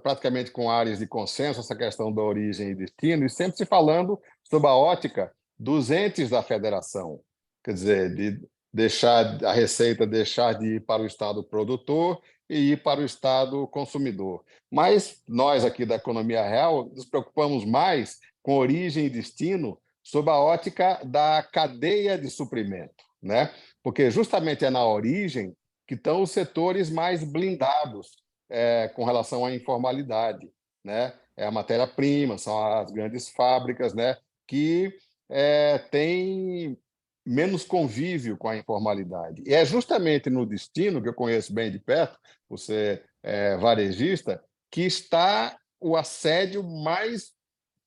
praticamente com áreas de consenso essa questão da origem e destino, e sempre se falando sob a ótica dos entes da federação, quer dizer, de deixar a receita deixar de ir para o Estado produtor e ir para o Estado consumidor. Mas nós aqui da economia real nos preocupamos mais com origem e destino sob a ótica da cadeia de suprimento, né? Porque justamente é na origem que estão os setores mais blindados com relação à informalidade, né? É a matéria-prima, são as grandes fábricas, né? Que têm menos convívio com a informalidade. E é justamente no destino, que eu conheço bem de perto, você é varejista, que está o assédio mais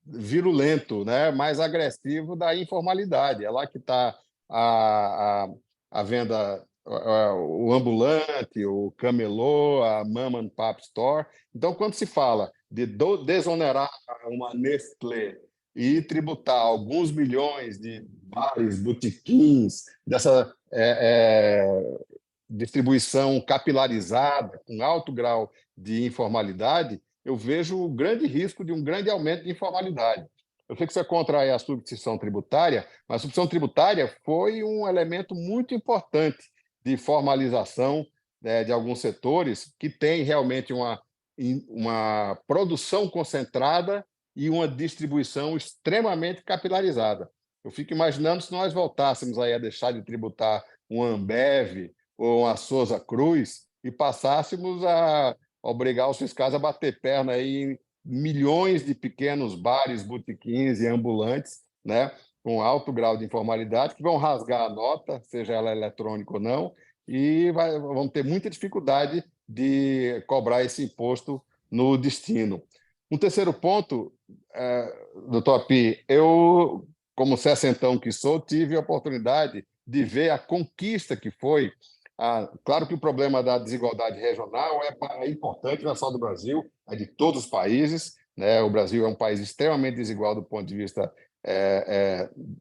virulento, né? Mais agressivo da informalidade. É lá que está a venda, o ambulante, o camelô, a mom and pop store. Então, quando se fala de desonerar uma Nestlé e tributar alguns milhões de bares, botequins, dessa distribuição capilarizada, com alto grau de informalidade, eu vejo o grande risco de um grande aumento de informalidade. Eu sei que você é contra a substituição tributária, mas a substituição tributária foi um elemento muito importante de formalização de alguns setores que têm realmente uma produção concentrada e uma distribuição extremamente capilarizada. Eu fico imaginando se nós voltássemos aí a deixar de tributar um Ambev ou uma Souza Cruz e passássemos a obrigar os fiscais a bater perna aí em milhões de pequenos bares, botequins e ambulantes, né, com alto grau de informalidade, que vão rasgar a nota, seja ela eletrônica ou não, e vão ter muita dificuldade de cobrar esse imposto no destino. Um terceiro ponto, doutor Api, eu, como sessentão que sou, tive a oportunidade de ver a conquista que foi. Claro que o problema da desigualdade regional é importante, não é só do Brasil, é de todos os países, né? O Brasil é um país extremamente desigual do ponto de vista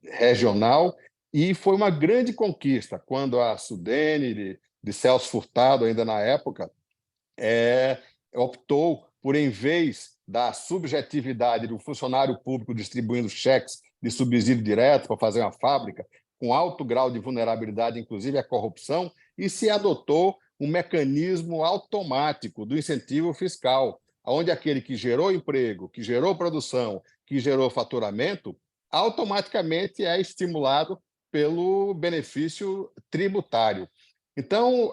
regional, e foi uma grande conquista quando a Sudene, de Celso Furtado, ainda na época, optou por, em vez da subjetividade do funcionário público distribuindo cheques de subsídio direto para fazer uma fábrica, com alto grau de vulnerabilidade, inclusive a corrupção, e se adotou um mecanismo automático do incentivo fiscal, onde aquele que gerou emprego, que gerou produção, que gerou faturamento, automaticamente é estimulado pelo benefício tributário. Então,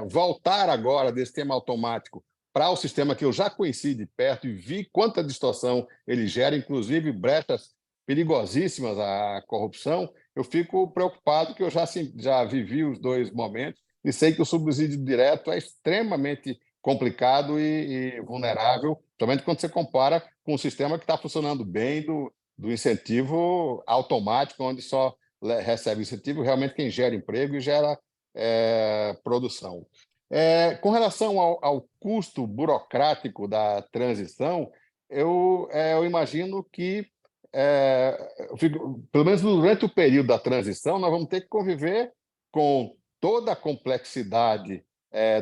voltar agora desse sistema automático para o sistema que eu já conheci de perto e vi quanta distorção ele gera, inclusive brechas perigosíssimas à corrupção, eu fico preocupado, que eu já vivi os dois momentos e sei que o subsídio direto é extremamente complicado e vulnerável, principalmente quando você compara com um sistema que está funcionando bem do incentivo automático, onde só recebe incentivo realmente quem gera emprego e gera produção. Com relação ao custo burocrático da transição, eu imagino que, pelo menos durante o período da transição, nós vamos ter que conviver com toda a complexidade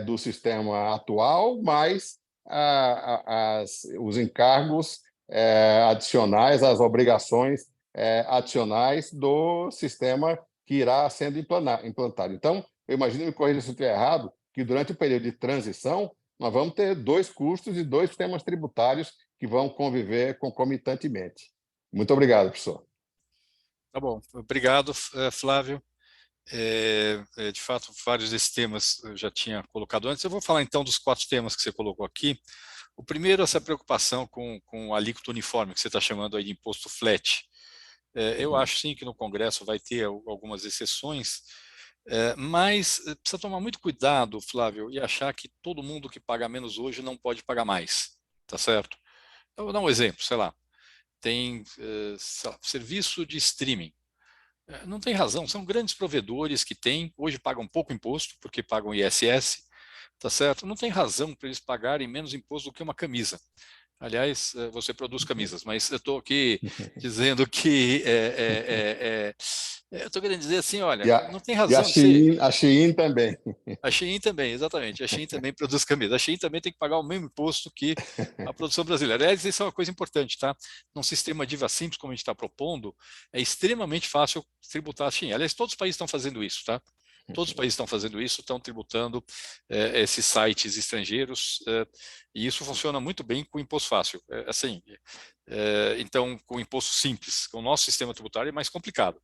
do sistema atual, mais os encargos adicionais, as obrigações adicionais do sistema que irá sendo implantado. Então, eu imagino, me corrija se eu estiver errado, que durante o período de transição nós vamos ter dois custos e dois sistemas tributários que vão conviver concomitantemente. Muito obrigado, professor. Tá bom, obrigado, Flávio. De fato, vários desses temas eu já tinha colocado antes. Eu vou falar então dos 4 temas que você colocou aqui. O primeiro é essa preocupação com a alíquota uniforme, que você está chamando aí de imposto flat. Eu acho sim que no Congresso vai ter algumas exceções, mas precisa tomar muito cuidado, Flávio, e achar que todo mundo que paga menos hoje não pode pagar mais, tá certo? Eu vou dar um exemplo, sei lá, tem sei lá, serviço de streaming. Não tem razão, são grandes provedores que têm, hoje pagam pouco imposto, porque pagam ISS, tá certo? Não tem razão para eles pagarem menos imposto do que uma camisa. Aliás, você produz camisas, mas eu estou aqui dizendo que eu estou querendo dizer assim, olha, não tem E razão de ser. A Shein também. A Shein também, exatamente. A Shein também produz camisas. A Shein também tem que pagar o mesmo imposto que a produção brasileira. Aliás, isso é uma coisa importante, tá? Num sistema DIVA simples, como a gente está propondo, é extremamente fácil tributar a Shein. Aliás, todos os países estão fazendo isso, tá? Todos os países estão fazendo isso, estão tributando esses sites estrangeiros, e isso funciona muito bem com o imposto fácil. Então, com o imposto simples, com o nosso sistema tributário é mais complicado.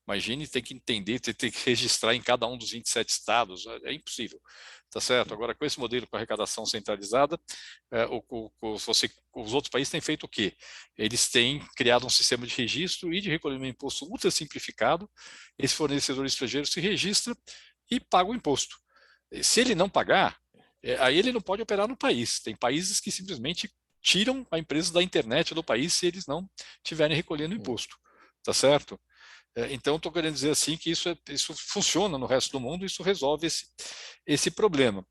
Imagine, tem que entender, tem que registrar em cada um dos 27 estados, é impossível, tá certo? Agora, com esse modelo com arrecadação centralizada, os outros países têm feito o quê? Eles têm criado um sistema de registro e de recolhimento de imposto ultra simplificado. Esse fornecedor estrangeiro se registra e paga o imposto. Se ele não pagar, aí ele não pode operar no país. Tem países que simplesmente tiram a empresa da internet do país se eles não estiverem recolhendo imposto, tá certo? Então, estou querendo dizer assim que isso funciona no resto do mundo, isso resolve esse problema.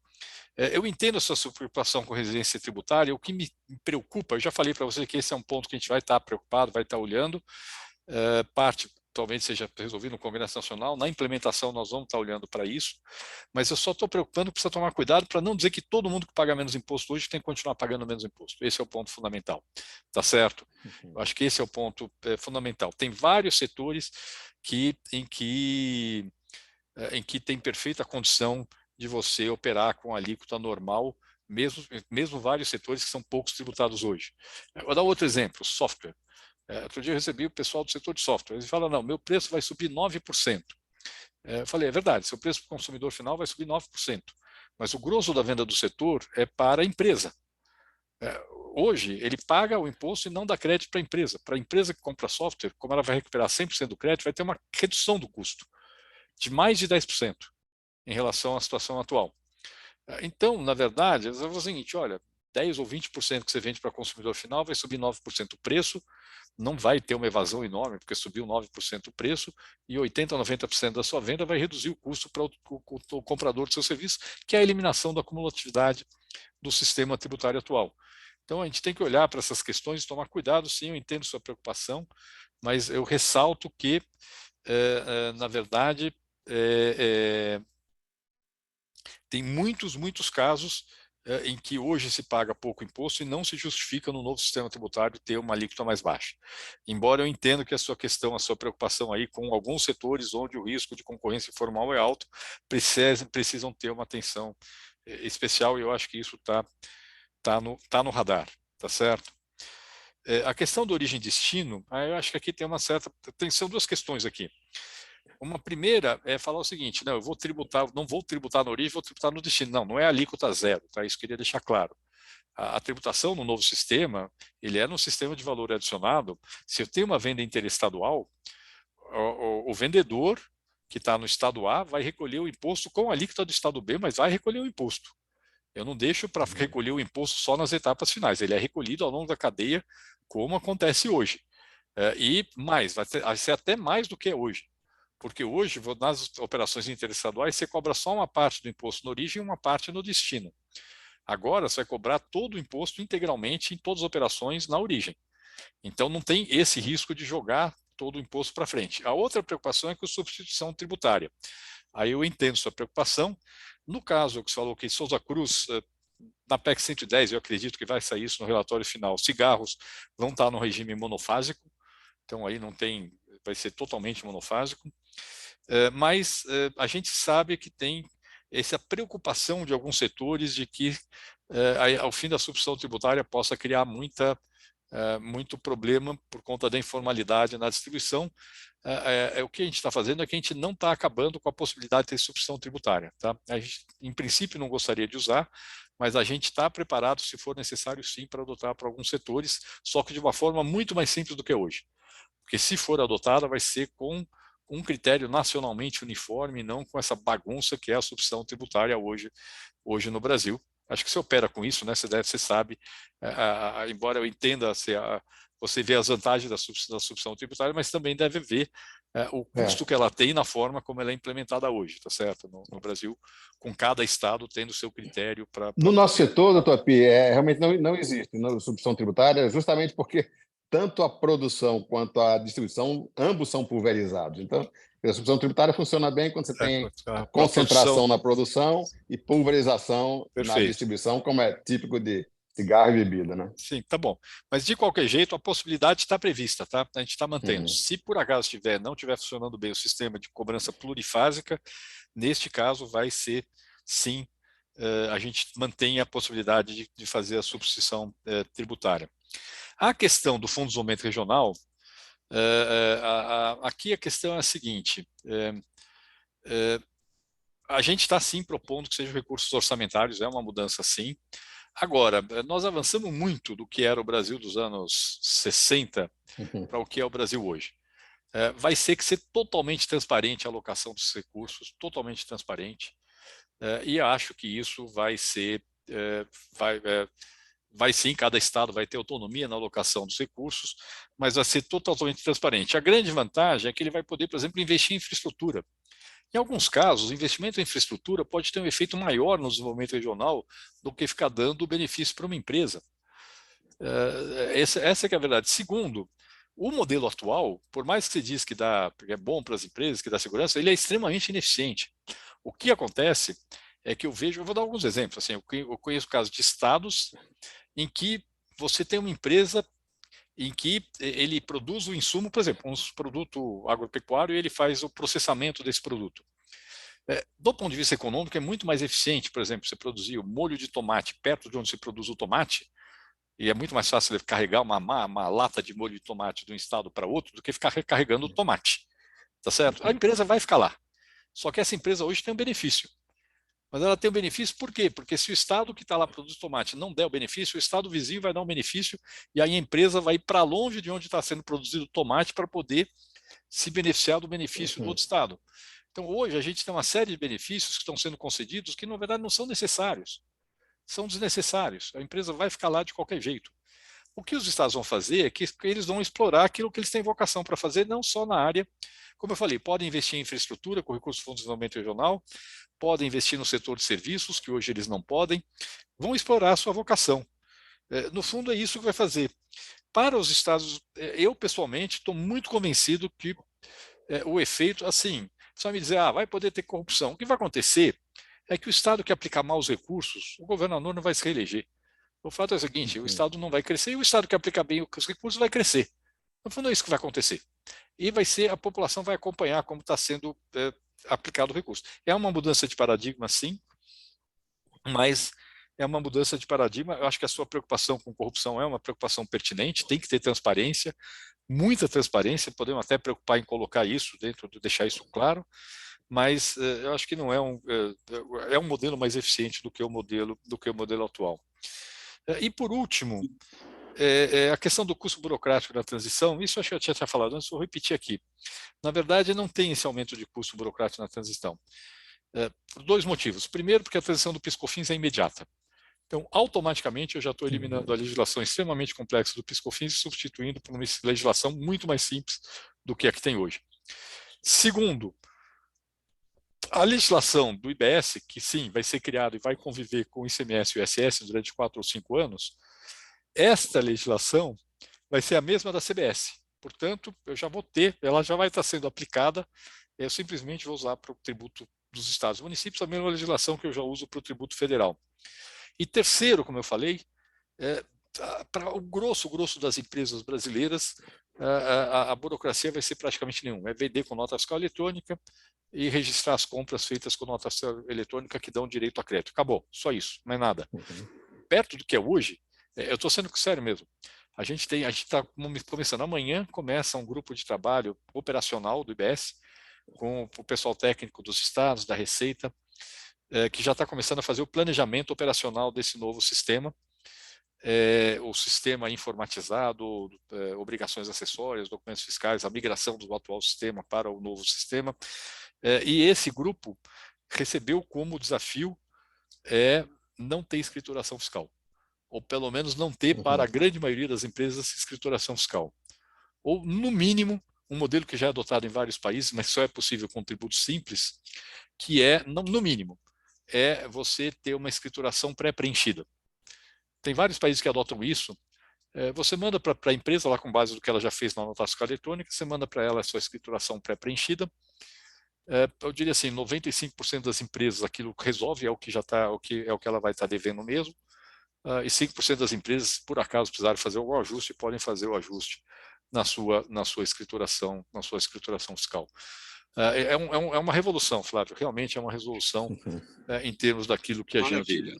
Eu entendo essa sua preocupação com residência tributária. O que me preocupa, eu já falei para você que esse é um ponto que a gente vai estar preocupado, vai estar olhando, parte talvez seja resolvido no Congresso Nacional, na implementação nós vamos estar olhando para isso, mas eu só estou preocupando, precisa tomar cuidado para não dizer que todo mundo que paga menos imposto hoje tem que continuar pagando menos imposto. Esse é o ponto fundamental, tá certo? Eu acho que esse é o ponto fundamental. Tem vários setores em que tem perfeita condição de você operar com alíquota normal, mesmo vários setores que são poucos tributados hoje. Vou dar outro exemplo, software. Outro dia eu recebi o pessoal do setor de software, eles falam, não, meu preço vai subir 9%. Eu falei, é verdade, seu preço para o consumidor final vai subir 9%, mas o grosso da venda do setor é para a empresa. Hoje, ele paga o imposto e não dá crédito para a empresa. Para a empresa que compra software, como ela vai recuperar 100% do crédito, vai ter uma redução do custo de mais de 10% em relação à situação atual. Então, na verdade, é o seguinte, olha, 10 ou 20% que você vende para o consumidor final vai subir 9% o preço, não vai ter uma evasão enorme, porque subiu 9% o preço, e 80% a 90% da sua venda vai reduzir o custo para o comprador do seu serviço, que é a eliminação da cumulatividade do sistema tributário atual. Então, a gente tem que olhar para essas questões e tomar cuidado, sim, eu entendo sua preocupação, mas eu ressalto que, na verdade, tem muitos casos em que hoje se paga pouco imposto e não se justifica no novo sistema tributário ter uma alíquota mais baixa. Embora eu entenda que a sua questão, a sua preocupação aí com alguns setores onde o risco de concorrência informal é alto, precisam ter uma atenção especial, e eu acho que isso tá no radar, tá certo? A questão da origem e destino, eu acho que aqui tem uma certa... São duas questões aqui. Uma primeira é falar o seguinte, não, eu vou tributar, não vou tributar na origem, vou tributar no destino. Não, não é alíquota zero, tá? Isso eu queria deixar claro. A tributação no novo sistema, ele é no sistema de valor adicionado. Se eu tenho uma venda interestadual, o vendedor que está no estado A vai recolher o imposto com a alíquota do estado B, mas vai recolher o imposto. Eu não deixo para recolher o imposto só nas etapas finais, ele é recolhido ao longo da cadeia, como acontece hoje. E mais, vai ser até mais do que é hoje. Porque hoje, nas operações interestaduais, você cobra só uma parte do imposto na origem e uma parte no destino. Agora, você vai cobrar todo o imposto integralmente em todas as operações na origem. Então, não tem esse risco de jogar todo o imposto para frente. A outra preocupação é com a substituição tributária. Aí eu entendo sua preocupação. No caso que você falou que Souza Cruz, na PEC 110, eu acredito que vai sair isso no relatório final, cigarros vão estar no regime monofásico, então aí não tem, vai ser totalmente monofásico. Mas a gente sabe que tem essa preocupação de alguns setores de que ao fim da substituição tributária possa criar muito problema por conta da informalidade na distribuição. O que a gente está fazendo é que a gente não está acabando com a possibilidade de ter substituição tributária. Tá? A gente, em princípio, não gostaria de usar, mas a gente está preparado, se for necessário, sim, para adotar para alguns setores, só que de uma forma muito mais simples do que hoje. Porque se for adotada, vai ser com um critério nacionalmente uniforme, não com essa bagunça que é a substituição tributária hoje no Brasil. Acho que você opera com isso, né? Você sabe, embora eu entenda, você vê as vantagens da substituição tributária, mas também deve ver o custo que ela tem na forma como ela é implementada hoje, tá certo? No Brasil, com cada estado tendo seu critério para... No nosso setor, doutor Pi, realmente não existe substituição tributária, justamente porque tanto a produção quanto a distribuição, ambos são pulverizados. Então, a substituição tributária funciona bem quando você tem concentração na produção e pulverização na distribuição, como é típico de cigarro e bebida, né? Sim, tá bom. Mas, de qualquer jeito, a possibilidade está prevista, tá? A gente está mantendo. Se, por acaso, não estiver funcionando bem o sistema de cobrança plurifásica, neste caso, vai ser, sim, a gente mantém a possibilidade de fazer a substituição tributária. A questão do Fundo de Desenvolvimento Regional, aqui a questão é a seguinte, a gente está, sim, propondo que sejam recursos orçamentários, é uma mudança, sim. Agora, nós avançamos muito do que era o Brasil dos anos 60 para o que é o Brasil hoje. Vai ser que ser totalmente transparente a alocação dos recursos, totalmente transparente, e acho que isso vai ser, vai sim, cada estado vai ter autonomia na alocação dos recursos, mas vai ser totalmente transparente. A grande vantagem é que ele vai poder, por exemplo, investir em infraestrutura. Em alguns casos, o investimento em infraestrutura pode ter um efeito maior no desenvolvimento regional do que ficar dando benefício para uma empresa. Essa que é a verdade. Segundo, o modelo atual, por mais que você diz que é bom para as empresas, que dá segurança, ele é extremamente ineficiente. O que acontece é que eu vou dar alguns exemplos. Assim, eu conheço casos de estados em que você tem uma empresa em que ele produz o insumo, por exemplo, um produto agropecuário, e ele faz o processamento desse produto. Do ponto de vista econômico, é muito mais eficiente, por exemplo, você produzir o molho de tomate perto de onde se produz o tomate, e é muito mais fácil carregar uma lata de molho de tomate de um estado para outro do que ficar recarregando o tomate. Tá certo? A empresa vai ficar lá. Só que essa empresa hoje tem um benefício. Mas ela tem um benefício por quê? Porque se o estado que está lá produz tomate não der o benefício, o estado vizinho vai dar um benefício e aí a empresa vai ir para longe de onde está sendo produzido o tomate para poder se beneficiar do benefício do outro estado. Então, hoje, a gente tem uma série de benefícios que estão sendo concedidos que, na verdade, não são necessários. São desnecessários. A empresa vai ficar lá de qualquer jeito. O que os estados vão fazer é que eles vão explorar aquilo que eles têm vocação para fazer, não só na área, como eu falei, podem investir em infraestrutura com recursos do Fundo de Desenvolvimento Regional, podem investir no setor de serviços, que hoje eles não podem, vão explorar a sua vocação. No fundo, é isso que vai fazer. Para os estados, eu pessoalmente estou muito convencido que o efeito, assim, você vai me dizer, vai poder ter corrupção. O que vai acontecer é que o estado que aplicar mal os recursos, o governador não vai se reeleger. O fato é o seguinte, o estado não vai crescer e o estado que aplicar bem os recursos vai crescer. No fundo, é isso que vai acontecer. E a população vai acompanhar como está sendo aplicado o recurso. É uma mudança de paradigma, sim, mas é uma mudança de paradigma. Eu acho que a sua preocupação com corrupção é uma preocupação pertinente, tem que ter transparência, muita transparência, podemos até preocupar em colocar isso dentro, deixar isso claro, mas eu acho que não é um modelo mais eficiente do que o modelo atual. E por último, a questão do custo burocrático da transição, isso acho que eu tinha falado antes, vou repetir aqui. Na verdade, não tem esse aumento de custo burocrático na transição. Por dois motivos. Primeiro, porque a transição do PIS/COFINS é imediata. Então, automaticamente, eu já estou eliminando a legislação extremamente complexa do PIS/COFINS e substituindo por uma legislação muito mais simples do que a que tem hoje. Segundo, a legislação do IBS, que sim, vai ser criada e vai conviver com o ICMS e o ISS durante 4 ou 5 anos, esta legislação vai ser a mesma da CBS. Portanto, eu já vou ela já vai estar sendo aplicada, eu simplesmente vou usar para o tributo dos estados e municípios a mesma legislação que eu já uso para o tributo federal. E terceiro, como eu falei, para o grosso das empresas brasileiras, a burocracia vai ser praticamente nenhuma. É vender com nota fiscal eletrônica e registrar as compras feitas com nota fiscal eletrônica que dão direito a crédito. Acabou, só isso, não é nada. perto do que é hoje, eu estou sendo sério mesmo. A gente está começando amanhã, começa um grupo de trabalho operacional do IBS, com o pessoal técnico dos estados, da Receita, que já está começando a fazer o planejamento operacional desse novo sistema, o sistema informatizado, obrigações acessórias, documentos fiscais, a migração do atual sistema para o novo sistema. E esse grupo recebeu como desafio não ter escrituração fiscal, ou pelo menos não ter para a grande maioria das empresas escrituração fiscal. Ou, no mínimo, um modelo que já é adotado em vários países, mas só é possível com tributos simples, que no mínimo, você ter uma escrituração pré-preenchida. Tem vários países que adotam isso. Você manda para a empresa, lá com base do que ela já fez na nota fiscal eletrônica, você manda para ela a sua escrituração pré-preenchida. Eu diria assim, 95% das empresas aquilo resolve, é o que ela vai estar devendo mesmo. E 5% das empresas, por acaso precisarem fazer algum ajuste, podem fazer o ajuste na sua escrituração fiscal. É uma revolução, Flávio, realmente é uma resolução em termos daquilo que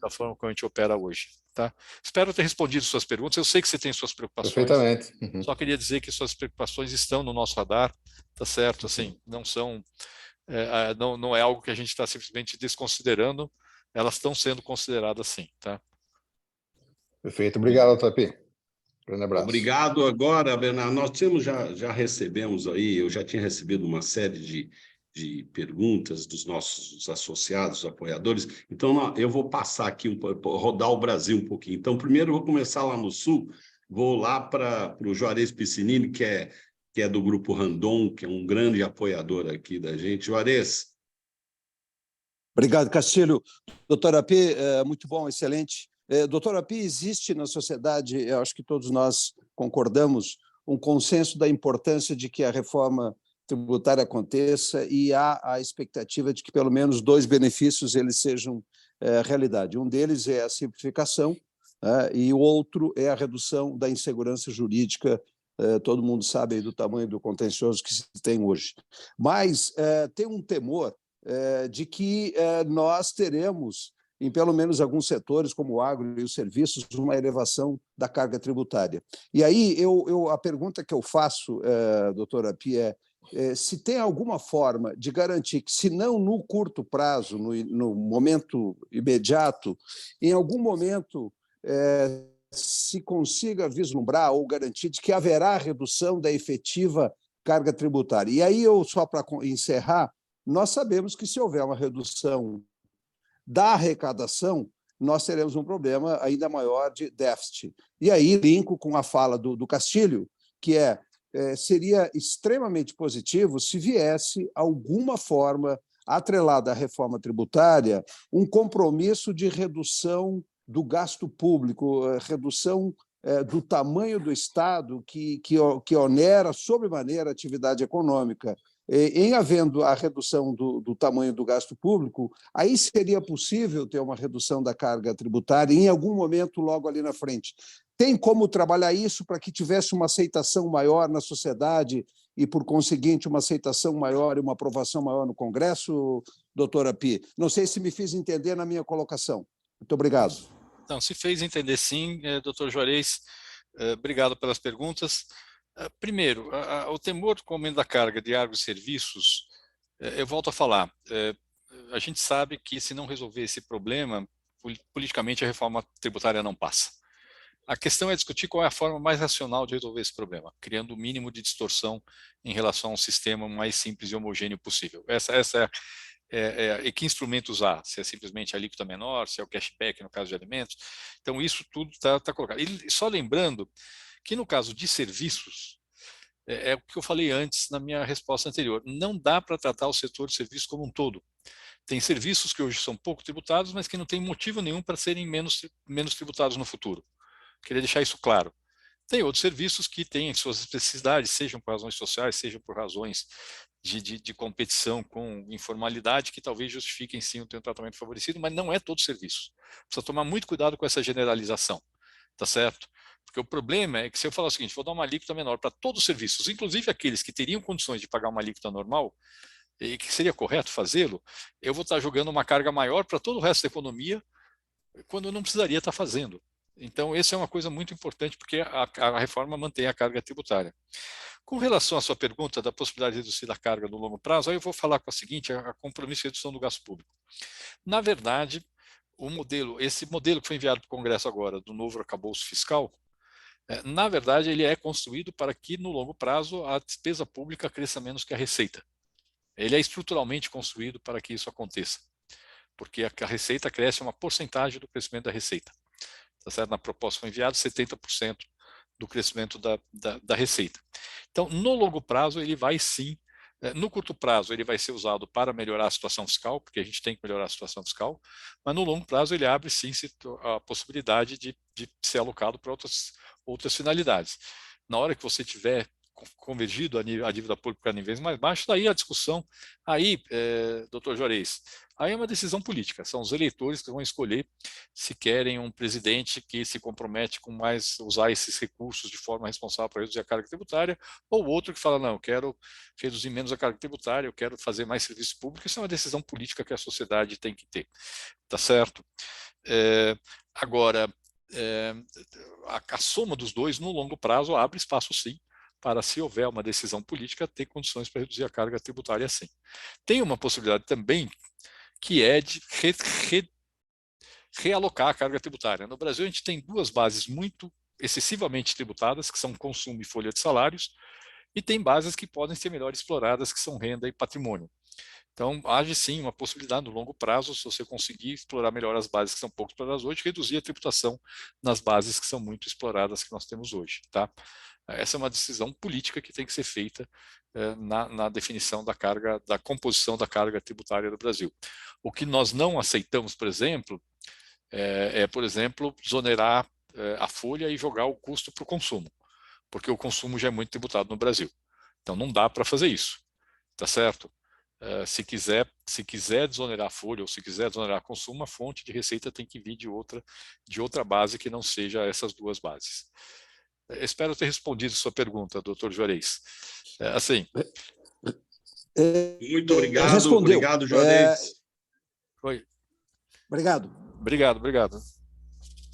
da forma como a gente opera hoje. Tá? Espero ter respondido suas perguntas. Eu sei que você tem suas preocupações. Perfeitamente. Só queria dizer que suas preocupações estão no nosso radar, tá certo? Assim, não são, não é algo que a gente está simplesmente desconsiderando. Elas estão sendo consideradas sim, tá? Perfeito. Obrigado, Dr. Pi. Grande abraço. Obrigado. Agora, Bernardo, nós já recebemos aí, eu já tinha recebido uma série de perguntas dos nossos associados, apoiadores. Então, eu vou passar aqui, rodar o Brasil um pouquinho. Então, primeiro eu vou começar lá no Sul, vou lá para o Juarez Piscinini, que é do Grupo Randon, que é um grande apoiador aqui da gente. Juarez. Obrigado, Castilho. Doutora P, muito bom, excelente. Doutora P, existe na sociedade, eu acho que todos nós concordamos, um consenso da importância de que a reforma tributária aconteça e há a expectativa de que pelo menos 2 benefícios eles sejam realidade. Um deles é a simplificação, e o outro é a redução da insegurança jurídica. Todo mundo sabe aí do tamanho do contencioso que se tem hoje. Mas tem um temor de que nós teremos, em pelo menos alguns setores, como o agro e os serviços, uma elevação da carga tributária. E aí, a pergunta que eu faço, doutora Pia, se tem alguma forma de garantir que, se não no curto prazo, no momento imediato, em algum momento se consiga vislumbrar ou garantir de que haverá redução da efetiva carga tributária. E aí, só para encerrar, nós sabemos que, se houver uma redução da arrecadação, nós teremos um problema ainda maior de déficit. E aí, linko com a fala do Castilho, que seria extremamente positivo se viesse alguma forma, atrelada à reforma tributária, um compromisso de redução do gasto público, redução do tamanho do Estado que onera sobremaneira a atividade econômica. Em havendo a redução do tamanho do gasto público, aí seria possível ter uma redução da carga tributária em algum momento logo ali na frente. Tem como trabalhar isso para que tivesse uma aceitação maior na sociedade e, por conseguinte, uma aceitação maior e uma aprovação maior no Congresso, doutora Pi? Não sei se me fiz entender na minha colocação. Muito obrigado. Não, se fez entender sim, doutor Juarez. Obrigado pelas perguntas. Primeiro, o temor com o aumento da carga de agro e serviços, eu volto a falar, a gente sabe que, se não resolver esse problema, politicamente a reforma tributária não passa. A questão é discutir qual é a forma mais racional de resolver esse problema, criando o mínimo de distorção em relação a um sistema mais simples e homogêneo possível. E que instrumento usar? Se é simplesmente a alíquota menor, se é o cashback no caso de alimentos. Então, isso tudo está colocado. E só lembrando que, no caso de serviços, é o que eu falei antes na minha resposta anterior, não dá para tratar o setor de serviços como um todo. Tem serviços que hoje são pouco tributados, mas que não tem motivo nenhum para serem menos tributados no futuro. Queria deixar isso claro. Tem outros serviços que têm suas especificidades, sejam por razões sociais, sejam por razões de competição com informalidade, que talvez justifiquem sim o ter um tratamento favorecido, mas não é todo serviço. Precisa tomar muito cuidado com essa generalização, tá certo? Porque o problema é que, se eu falar o seguinte, vou dar uma alíquota menor para todos os serviços, inclusive aqueles que teriam condições de pagar uma alíquota normal, e que seria correto fazê-lo, eu vou estar jogando uma carga maior para todo o resto da economia, quando não precisaria estar fazendo. Então, essa é uma coisa muito importante, porque a reforma mantém a carga tributária. Com relação à sua pergunta da possibilidade de reduzir a carga no longo prazo, aí eu vou falar com a seguinte, a compromisso de redução do gasto público. Na verdade, esse modelo que foi enviado para o Congresso agora, do novo arcabouço fiscal, na verdade, ele é construído para que, no longo prazo, a despesa pública cresça menos que a receita. Ele é estruturalmente construído para que isso aconteça, porque a receita cresce uma porcentagem do crescimento da receita. Tá certo? Na proposta foi enviado 70% do crescimento da receita. Então, no longo prazo, ele vai sim, no curto prazo, ele vai ser usado para melhorar a situação fiscal, porque a gente tem que melhorar a situação fiscal, mas no longo prazo ele abre sim a possibilidade de ser alocado para outras finalidades. Na hora que você tiver convergido a dívida pública a níveis mais baixos, daí a discussão, aí, doutor Juarez, aí é uma decisão política, são os eleitores que vão escolher se querem um presidente que se compromete com usar esses recursos de forma responsável para reduzir a carga tributária, ou outro que fala, não, eu quero reduzir menos a carga tributária, eu quero fazer mais serviço público. Isso é uma decisão política que a sociedade tem que ter, tá certo? Agora, a soma dos dois, no longo prazo, abre espaço sim, para, se houver uma decisão política, ter condições para reduzir a carga tributária sim. Tem uma possibilidade também, que é de realocar a carga tributária. No Brasil, a gente tem duas bases muito excessivamente tributadas, que são consumo e folha de salários, e tem bases que podem ser melhor exploradas, que são renda e patrimônio. Então, age sim uma possibilidade no longo prazo, se você conseguir explorar melhor as bases que são pouco exploradas hoje, reduzir a tributação nas bases que são muito exploradas que nós temos hoje. Tá? Essa é uma decisão política que tem que ser feita na definição da carga, da composição da carga tributária do Brasil. O que nós não aceitamos, por exemplo, por exemplo, desonerar a folha e jogar o custo para o consumo, porque o consumo já é muito tributado no Brasil. Então, não dá para fazer isso, tá certo? Se quiser desonerar a folha ou se quiser desonerar consumo, a fonte de receita tem que vir de outra base que não seja essas duas bases. Espero ter respondido a sua pergunta, doutor Juarez. Assim. Muito obrigado. Respondeu. Obrigado, Juarez. Foi. Obrigado. Obrigado.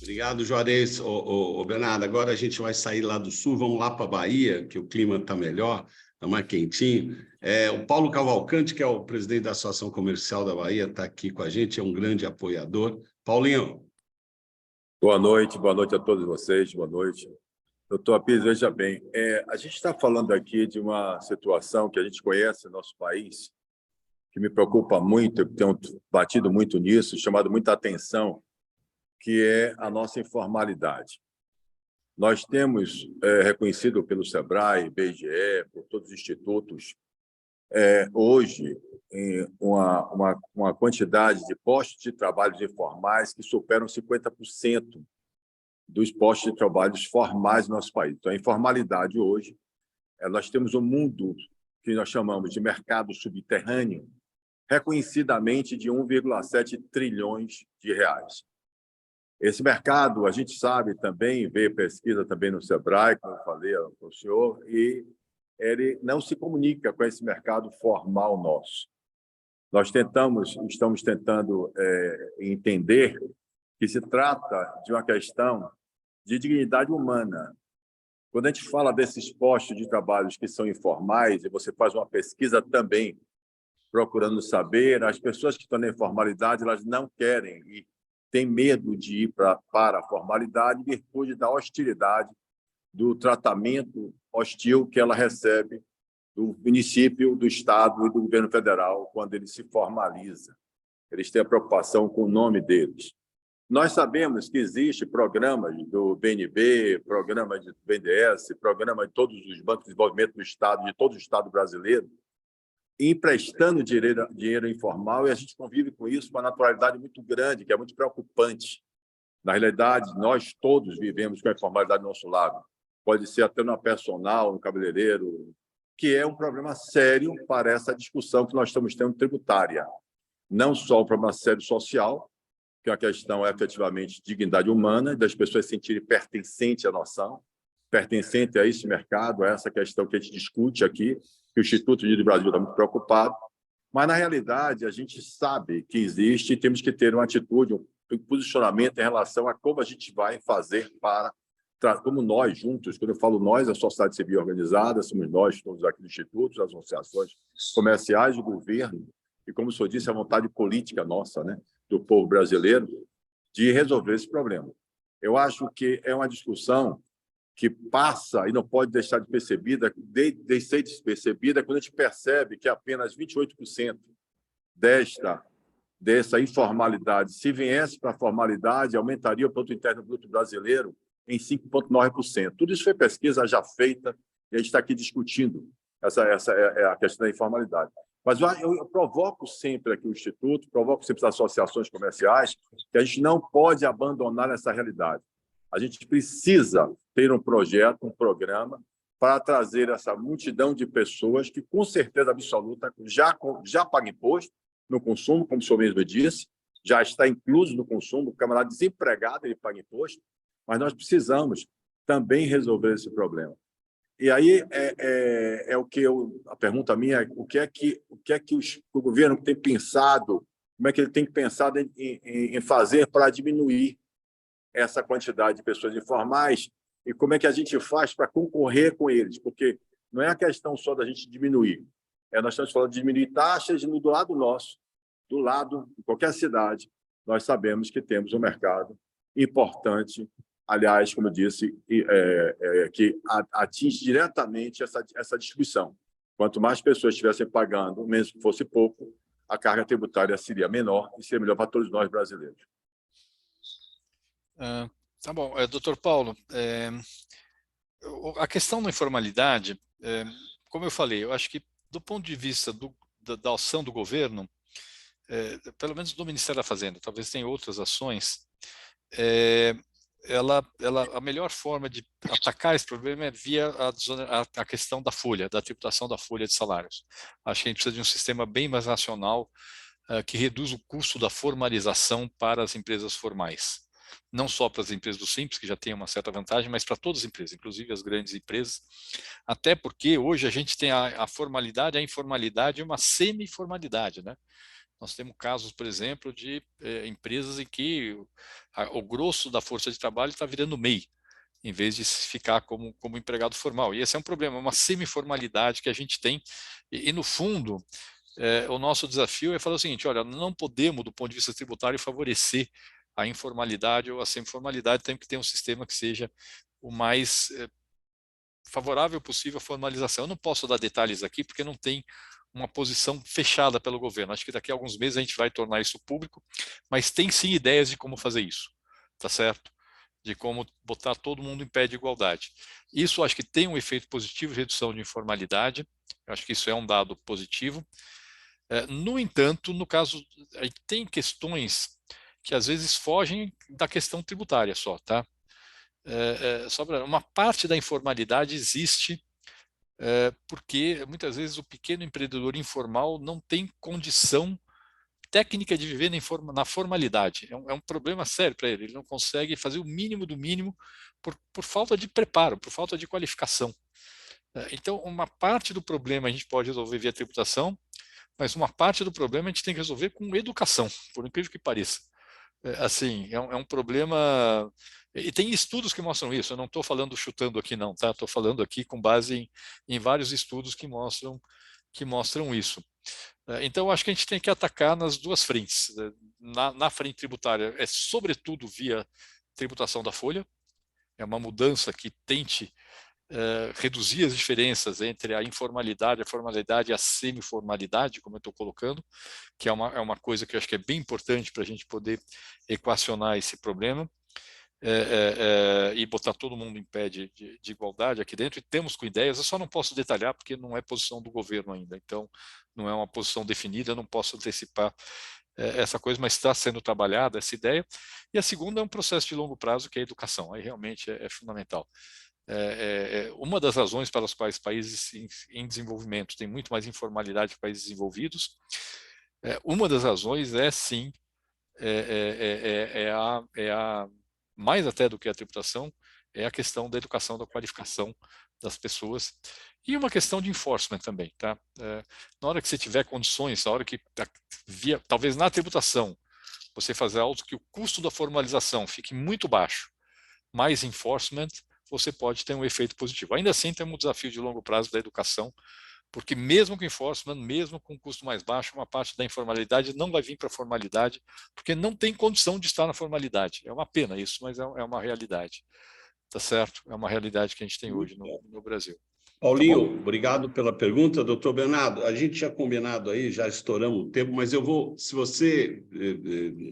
Obrigado, Juarez. Bernardo, agora a gente vai sair lá do sul, vamos lá para a Bahia, que o clima está melhor, está mais quentinho. O Paulo Cavalcante, que é o presidente da Associação Comercial da Bahia, está aqui com a gente, é um grande apoiador. Paulinho. Boa noite a todos vocês, boa noite. Doutor Apis, veja bem, a gente está falando aqui de uma situação que a gente conhece no nosso país, que me preocupa muito, eu tenho batido muito nisso, chamado muita atenção, que é a nossa informalidade. Nós temos reconhecido pelo SEBRAE, BGE, por todos os institutos, hoje uma quantidade de postos de trabalho informais que superam 50% dos postos de trabalho formais no nosso país. Então, a informalidade hoje, nós temos um mundo que nós chamamos de mercado subterrâneo, reconhecidamente de 1,7 trilhões de reais. Esse mercado, a gente sabe também, veio pesquisa também no SEBRAE, como eu falei para o senhor, e ele não se comunica com esse mercado formal nosso. Nós estamos tentando entender que se trata de uma questão de dignidade humana. Quando a gente fala desses postos de trabalho que são informais, e você faz uma pesquisa também procurando saber, as pessoas que estão na informalidade, elas não querem e têm medo de ir para a formalidade em virtude da hostilidade, do tratamento hostil que ela recebe do município, do Estado e do governo federal quando ele se formaliza. Eles têm a preocupação com o nome deles. Nós sabemos que existem programas do BNB, programas do BNDES, programas de todos os bancos de desenvolvimento do Estado, de todo o Estado brasileiro, emprestando dinheiro informal, e a gente convive com isso com uma naturalidade muito grande, que é muito preocupante. Na realidade, nós todos vivemos com a informalidade no nosso lado. Pode ser até no personal, no cabeleireiro, que é um problema sério para essa discussão que nós estamos tendo tributária. Não só um problema sério social, que a questão é efetivamente dignidade humana, das pessoas se sentirem pertencentes à nação, pertencentes a esse mercado, a essa questão que a gente discute aqui, que o Instituto Unido do Brasil está muito preocupado, mas, na realidade, a gente sabe que existe e temos que ter uma atitude, posicionamento em relação a como a gente vai fazer para, como nós juntos, quando eu falo nós, a sociedade civil organizada, somos nós todos aqui do Instituto, as associações comerciais, o governo, e como o senhor disse, a vontade política nossa, né, do povo brasileiro, de resolver esse problema. Eu acho que é uma discussão que passa e não pode deixar de percebida, de ser despercebida, quando a gente percebe que apenas 28% dessa informalidade, se viesse para a formalidade, aumentaria o produto interno bruto brasileiro em 5,9%. Tudo isso foi pesquisa já feita e a gente está aqui discutindo essa é a questão da informalidade. Mas eu provoco sempre aqui o Instituto, provoco sempre as associações comerciais, que a gente não pode abandonar essa realidade. A gente precisa ter um projeto, um programa, para trazer essa multidão de pessoas que, com certeza absoluta, já paga imposto no consumo, como o senhor mesmo disse, já está incluso no consumo, o camarada desempregado ele paga imposto, mas nós precisamos também resolver esse problema. E aí a pergunta minha é o que é que o governo tem pensado, como é que ele tem pensado em fazer para diminuir essa quantidade de pessoas informais e como é que a gente faz para concorrer com eles, porque não é a questão só da gente diminuir, nós estamos falando de diminuir taxas e do lado nosso, do lado de qualquer cidade, nós sabemos que temos um mercado importante, aliás, como eu disse, que atinge diretamente essa distribuição. Quanto mais pessoas estivessem pagando, mesmo que fosse pouco, a carga tributária seria menor e seria melhor para todos nós brasileiros. Tá bom. Doutor Paulo, a questão da informalidade, como eu falei, eu acho que do ponto de vista da ação do governo, pelo menos do Ministério da Fazenda, talvez tenha outras ações, a melhor forma de atacar esse problema é via a questão da folha, da tributação da folha de salários. Acho que a gente precisa de um sistema bem mais racional que reduz o custo da formalização para as empresas formais. Não só para as empresas do Simples, que já têm uma certa vantagem, mas para todas as empresas, inclusive as grandes empresas, até porque hoje a gente tem a formalidade, a informalidade e uma semi-formalidade, né? Nós temos casos, por exemplo, de empresas em que o grosso da força de trabalho está virando MEI, em vez de ficar como empregado formal. E esse é um problema, uma semi-formalidade que a gente tem. E no fundo, o nosso desafio é falar o seguinte, olha, não podemos, do ponto de vista tributário, favorecer a informalidade ou a semi-formalidade, temos que ter um sistema que seja o mais favorável possível à formalização. Eu não posso dar detalhes aqui, porque não tem uma posição fechada pelo governo. Acho que daqui a alguns meses a gente vai tornar isso público, mas tem sim ideias de como fazer isso, tá certo? De como botar todo mundo em pé de igualdade. Isso acho que tem um efeito positivo de redução de informalidade, acho que isso é um dado positivo. No entanto, no caso, tem questões que às vezes fogem da questão tributária só, tá? Uma parte da informalidade existe porque muitas vezes o pequeno empreendedor informal não tem condição técnica de viver na formalidade. É um problema sério para ele. Ele não consegue fazer o mínimo do mínimo por falta de preparo, por falta de qualificação. Então, uma parte do problema a gente pode resolver via tributação, mas uma parte do problema a gente tem que resolver com educação, por incrível que pareça. Assim, é um problema, e tem estudos que mostram isso, eu não estou falando chutando aqui não, tá? Estou falando aqui com base em vários estudos que mostram isso. Então, acho que a gente tem que atacar nas duas frentes. Na frente tributária, é sobretudo via tributação da folha, é uma mudança que tente reduzir as diferenças entre a informalidade, a formalidade e a semi-formalidade, como eu estou colocando, que é uma coisa que eu acho que é bem importante para a gente poder equacionar esse problema e botar todo mundo em pé de igualdade aqui dentro, e temos com ideias, eu só não posso detalhar porque não é posição do governo ainda, então não é uma posição definida, eu não posso antecipar essa coisa, mas está sendo trabalhada essa ideia. E a segunda é um processo de longo prazo, que é a educação, aí realmente é fundamental. Uma das razões pelas quais países em desenvolvimento têm muito mais informalidade que países desenvolvidos, uma das razões é sim, mais até do que a tributação, é a questão da educação, da qualificação das pessoas, e uma questão de enforcement também, tá? Na hora que você tiver condições, na hora que talvez na tributação você fazer algo que o custo da formalização fique muito baixo, mais enforcement, você pode ter um efeito positivo. Ainda assim, tem um desafio de longo prazo da educação, porque mesmo com enforcement, mesmo com um custo mais baixo, uma parte da informalidade não vai vir para a formalidade, porque não tem condição de estar na formalidade. É uma pena isso, mas é uma realidade. Tá certo? É uma realidade que a gente tem hoje no Brasil. Paulinho, obrigado pela pergunta. Doutor Bernardo, a gente tinha combinado aí, já estouramos o tempo, mas eu vou, se você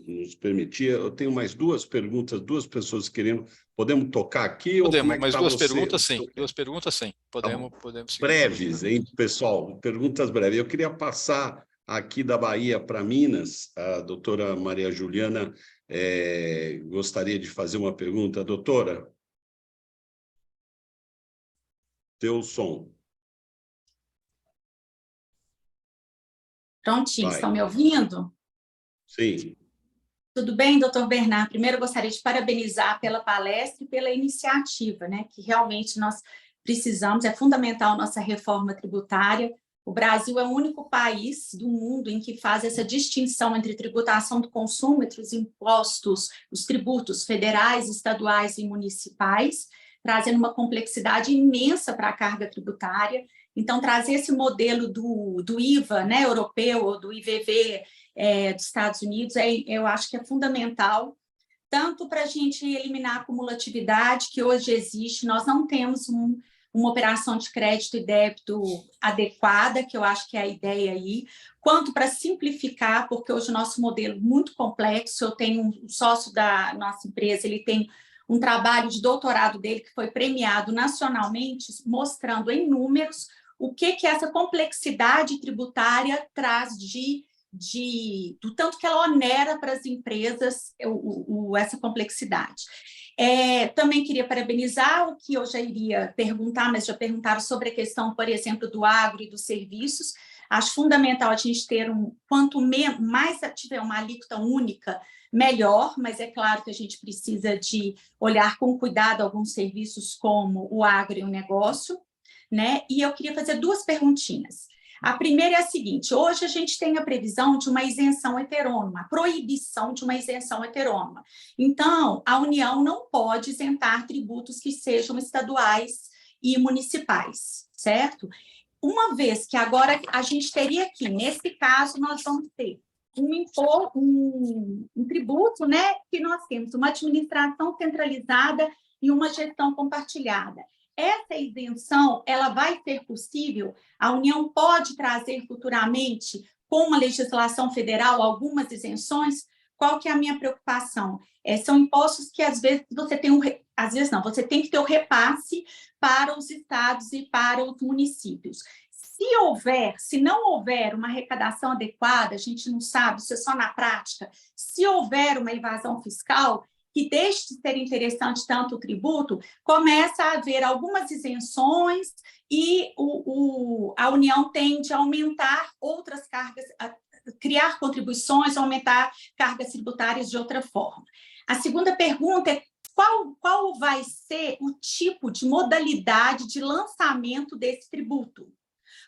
nos permitir, eu tenho mais duas perguntas, duas pessoas querendo. Podemos tocar aqui ou como Podemos, é que mas está duas você? perguntas sim. Duas perguntas sim. Podemos seguir. Breves, hein, pessoal? Perguntas breves. Eu queria passar aqui da Bahia para Minas. A doutora Maria Juliana gostaria de fazer uma pergunta. Doutora? Teu som. Prontinho, Vai. estão me ouvindo? Sim. Tudo bem, doutor Bernard? Primeiro, eu gostaria de parabenizar pela palestra e pela iniciativa, né? Que realmente nós precisamos, é fundamental nossa reforma tributária. O Brasil é o único país do mundo em que faz essa distinção entre tributação do consumo, entre os impostos, os tributos federais, estaduais e municipais, trazendo uma complexidade imensa para a carga tributária. Então, trazer esse modelo do IVA, né, europeu, ou do IVV, dos Estados Unidos, eu acho que é fundamental, tanto para a gente eliminar a acumulatividade que hoje existe, nós não temos uma operação de crédito e débito adequada, que eu acho que é a ideia aí, quanto para simplificar, porque hoje o nosso modelo é muito complexo. Eu tenho um sócio da nossa empresa, ele tem um trabalho de doutorado dele que foi premiado nacionalmente, mostrando em números o que essa complexidade tributária traz do tanto que ela onera para as empresas essa complexidade. Também queria parabenizar o que eu já iria perguntar, mas já perguntaram sobre a questão, por exemplo, do agro e dos serviços. Acho fundamental a gente ter quanto mais tiver uma alíquota única, melhor, mas é claro que a gente precisa de olhar com cuidado alguns serviços como o agro e o negócio, né? E eu queria fazer duas perguntinhas. A primeira é a seguinte: hoje a gente tem a previsão de uma isenção heterônoma, a proibição de uma isenção heterônoma. Então, a União não pode isentar tributos que sejam estaduais e municipais, certo? Uma vez que agora a gente teria aqui, nesse caso, nós vamos ter um tributo, né, que nós temos uma administração centralizada e uma gestão compartilhada. Essa isenção, ela vai ser possível? A União pode trazer futuramente, com uma legislação federal, algumas isenções? Qual que é a minha preocupação? São impostos que, às vezes, às vezes não, você tem que ter o repasse para os estados e para os municípios. Se não houver uma arrecadação adequada, a gente não sabe, isso é só na prática, se houver uma evasão fiscal, que deixe de ser interessante tanto o tributo, começa a haver algumas isenções e a União tende a aumentar outras cargas, a criar contribuições, aumentar cargas tributárias de outra forma. A segunda pergunta é qual vai ser o tipo de modalidade de lançamento desse tributo?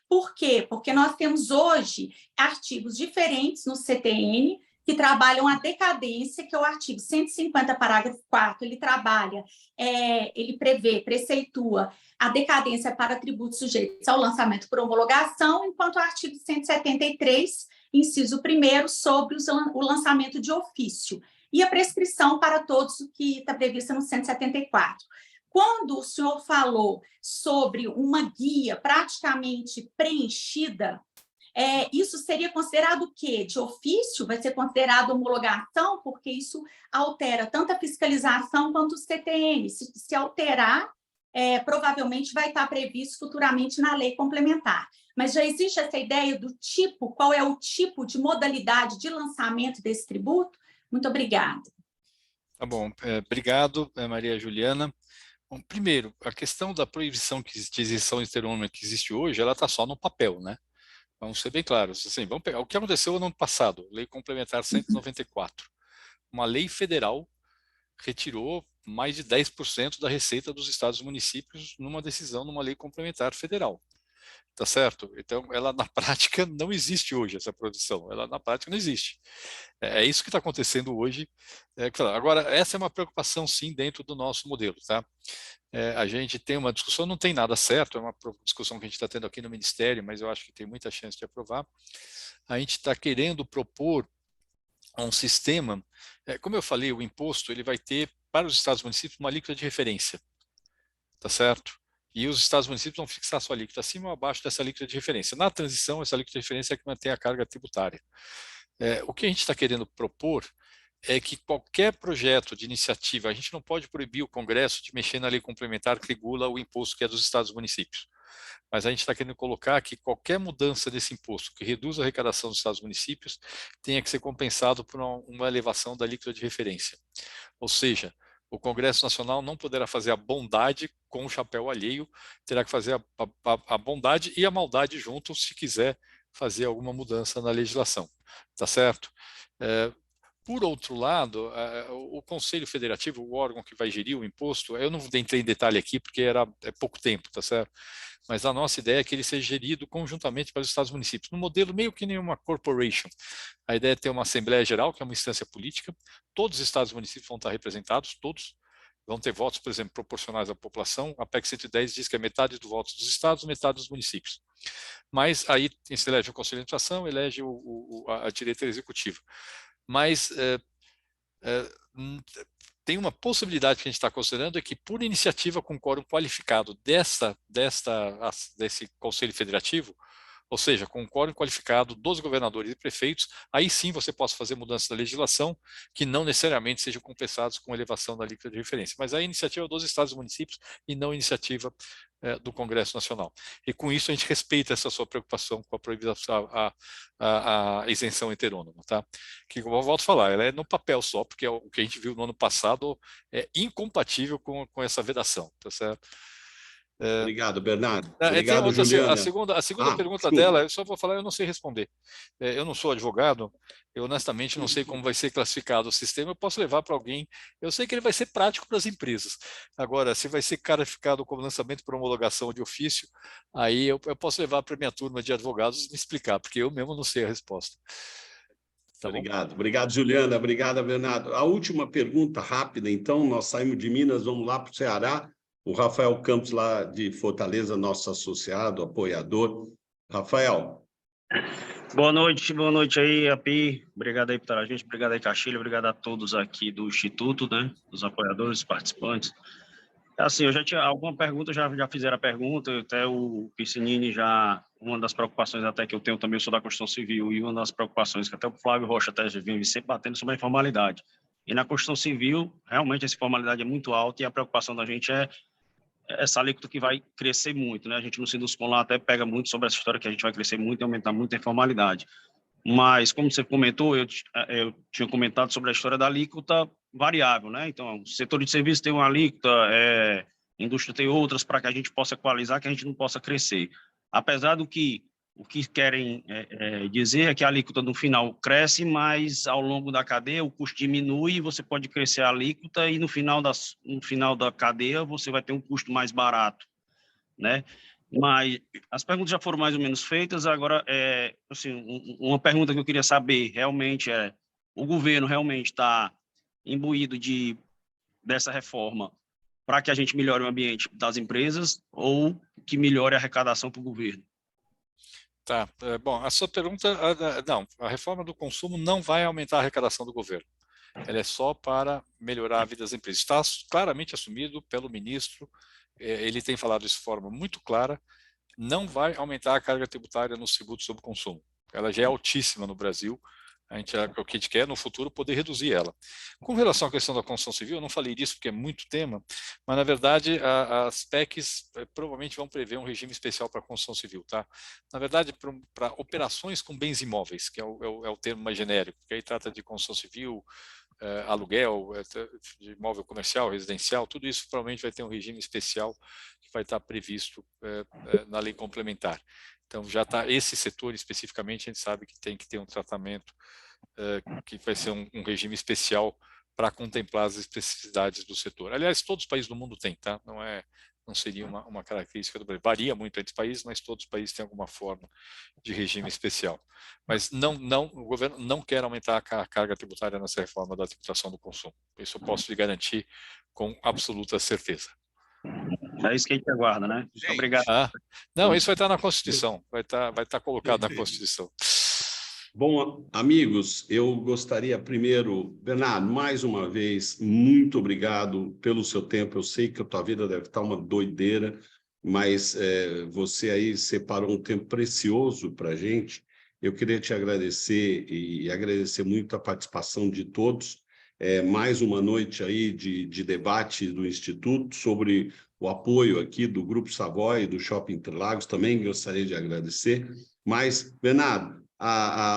Por quê? Porque nós temos hoje artigos diferentes no CTN que trabalham a decadência, que é o artigo 150, parágrafo 4, ele preceitua a decadência para tributos sujeitos ao lançamento por homologação, enquanto o artigo 173, inciso 1º, sobre o lançamento de ofício, e a prescrição para todos, o que está prevista no 174. Quando o senhor falou sobre uma guia praticamente preenchida, isso seria considerado o quê? De ofício? Vai ser considerado homologação? Porque isso altera tanto a fiscalização quanto o CTN. Se alterar, provavelmente vai estar previsto futuramente na lei complementar. Mas já existe essa ideia do tipo, qual é o tipo de modalidade de lançamento desse tributo? Muito obrigada. Tá bom, obrigado, Maria Juliana. Bom, primeiro, a questão da proibição de isenção heterônoma que existe hoje, ela está só no papel, né? Vamos ser bem claros. Assim, vamos pegar o que aconteceu no ano passado, Lei Complementar 194. Uma lei federal retirou mais de 10% da receita dos estados e municípios numa decisão, numa lei complementar federal. tá certo? Então, ela na prática não existe hoje, essa produção, ela na prática não existe. É isso que está acontecendo hoje. Agora, essa é uma preocupação, sim, dentro do nosso modelo, tá? A gente tem uma discussão, não tem nada certo, é uma discussão que a gente está tendo aqui no Ministério, mas eu acho que tem muita chance de aprovar. A gente está querendo propor um sistema, como eu falei, o imposto ele vai ter, para os estados e municípios, uma alíquota de referência, tá certo? E os estados e municípios vão fixar sua alíquota acima ou abaixo dessa alíquota de referência. Na transição, essa alíquota de referência é que mantém a carga tributária. O que a gente está querendo propor é que qualquer projeto de iniciativa, a gente não pode proibir o Congresso de mexer na lei complementar que regula o imposto que é dos estados e municípios. Mas a gente está querendo colocar que qualquer mudança desse imposto que reduza a arrecadação dos estados e municípios tenha que ser compensado por uma elevação da alíquota de referência. Ou seja, o Congresso Nacional não poderá fazer a bondade com o chapéu alheio, terá que fazer a bondade e a maldade junto se quiser fazer alguma mudança na legislação. Tá certo? Por outro lado, o Conselho Federativo, o órgão que vai gerir o imposto, eu não entrei em detalhe aqui porque é pouco tempo, tá certo? Mas a nossa ideia é que ele seja gerido conjuntamente pelos estados e municípios, no modelo meio que nenhuma corporation. A ideia é ter uma Assembleia Geral, que é uma instância política, todos os estados e municípios vão estar representados, todos vão ter votos, por exemplo, proporcionais à população. A PEC 110 diz que é metade do voto dos estados, metade dos municípios. Mas aí se elege o Conselho de Administração, elege a diretoria executiva. Mas tem uma possibilidade que a gente está considerando, é que por iniciativa com quórum qualificado desse Conselho Federativo, ou seja, com um quórum qualificado dos governadores e prefeitos, aí sim você possa fazer mudanças da legislação que não necessariamente sejam compensados com elevação da alíquota de referência. Mas a iniciativa dos estados e municípios e não iniciativa do Congresso Nacional. E com isso a gente respeita essa sua preocupação com a proibição, a isenção heterônoma, tá? Que eu volto a falar, ela é no papel só, porque o que a gente viu no ano passado é incompatível com essa vedação, tá certo? Obrigado, Bernardo. Tem Obrigado, outra, Juliana. a segunda pergunta desculpa. dela, eu só vou falar, eu não sei responder. Eu não sou advogado, eu honestamente não sei como vai ser classificado o sistema, eu posso levar para alguém, eu sei que ele vai ser prático para as empresas. Agora, se vai ser classificado como lançamento por homologação de ofício, aí eu posso levar para a minha turma de advogados e me explicar, porque eu mesmo não sei a resposta. Tá bom? Obrigado, Juliana. Obrigado, Bernardo. A última pergunta rápida, então, nós saímos de Minas, vamos lá para o Ceará. O Rafael Campos, lá de Fortaleza, nosso associado, apoiador. Rafael. Boa noite aí, API. Obrigado aí por estar a gente, obrigado aí, Castilho, obrigado a todos aqui do Instituto, né, dos apoiadores, participantes. Assim, eu já tinha alguma pergunta, já fizeram a pergunta, até o Piscinini uma das preocupações até que eu tenho também, eu sou da Constituição Civil, e uma das preocupações que até o Flávio Rocha até vem sempre batendo sobre a informalidade. E na Constituição Civil, realmente essa informalidade é muito alta e a preocupação da gente é essa alíquota que vai crescer muito, né? A gente no Sinduscom lá até pega muito sobre essa história que a gente vai crescer muito e aumentar muito a informalidade. Mas, como você comentou, eu tinha comentado sobre a história da alíquota variável, né? Então, o setor de serviço tem uma alíquota, a indústria tem outras, para que a gente possa equalizar, que a gente não possa crescer. Apesar do que o que querem dizer é que a alíquota no final cresce, mas ao longo da cadeia o custo diminui e você pode crescer a alíquota e no final da cadeia você vai ter um custo mais barato, né? Mas as perguntas já foram mais ou menos feitas, agora, assim, uma pergunta que eu queria saber realmente o governo realmente está imbuído dessa reforma para que a gente melhore o ambiente das empresas ou que melhore a arrecadação para o governo? Tá, bom, a sua pergunta, não, a reforma do consumo não vai aumentar a arrecadação do governo. Ela é só para melhorar a vida das empresas. Está claramente assumido pelo ministro, ele tem falado isso de forma muito clara, não vai aumentar a carga tributária nos tributos sobre consumo. Ela já é altíssima no Brasil, o que a gente quer no futuro poder reduzir ela. Com relação à questão da construção civil, eu não falei disso porque é muito tema, mas na verdade as PECs provavelmente vão prever um regime especial para a construção civil, tá? Na verdade, para operações com bens imóveis, que é o termo mais genérico, que aí trata de construção civil, aluguel, de imóvel comercial, residencial, tudo isso provavelmente vai ter um regime especial que vai estar previsto na lei complementar. Então, já está esse setor especificamente, a gente sabe que tem que ter um tratamento que vai ser um regime especial para contemplar as especificidades do setor. Aliás, todos os países do mundo têm, tá? Não é não seria uma característica do Brasil. Varia muito entre os países, mas todos os países têm alguma forma de regime especial. Mas o governo não quer aumentar a carga tributária nessa reforma da tributação do consumo. Isso eu posso lhe garantir com absoluta certeza. É isso que a gente aguarda, né? Gente, Obrigado. Não, isso vai estar na Constituição, vai estar colocado na Constituição. Bom, amigos, eu gostaria primeiro, Bernardo, mais uma vez, muito obrigado pelo seu tempo. Eu sei que a tua vida deve estar uma doideira, mas você aí separou um tempo precioso para a gente. Eu queria te agradecer e agradecer muito a participação de todos. Mais uma noite aí de debate do Instituto sobre o apoio aqui do Grupo Savoy e do Shopping Interlagos. Também gostaria de agradecer. Mas, Bernardo,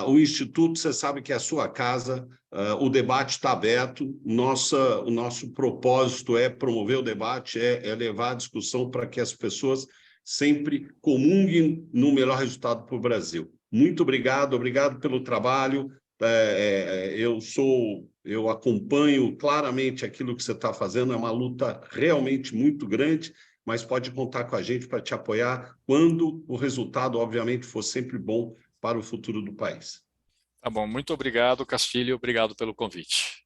o Instituto, você sabe que é a sua casa, o debate está aberto, o nosso propósito é promover o debate, é levar a discussão para que as pessoas sempre comunguem no melhor resultado para o Brasil. Muito obrigado pelo trabalho. Eu acompanho claramente aquilo que você está fazendo, é uma luta realmente muito grande, mas pode contar com a gente para te apoiar quando o resultado, obviamente, for sempre bom para o futuro do país. Tá bom, muito obrigado, Castilho, obrigado pelo convite.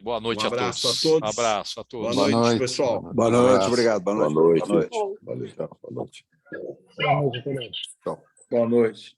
Boa noite a todos. A todos. Um abraço a todos. Boa noite, pessoal. Boa noite, obrigado. Boa noite. Boa noite. Boa noite. Boa noite. Boa noite.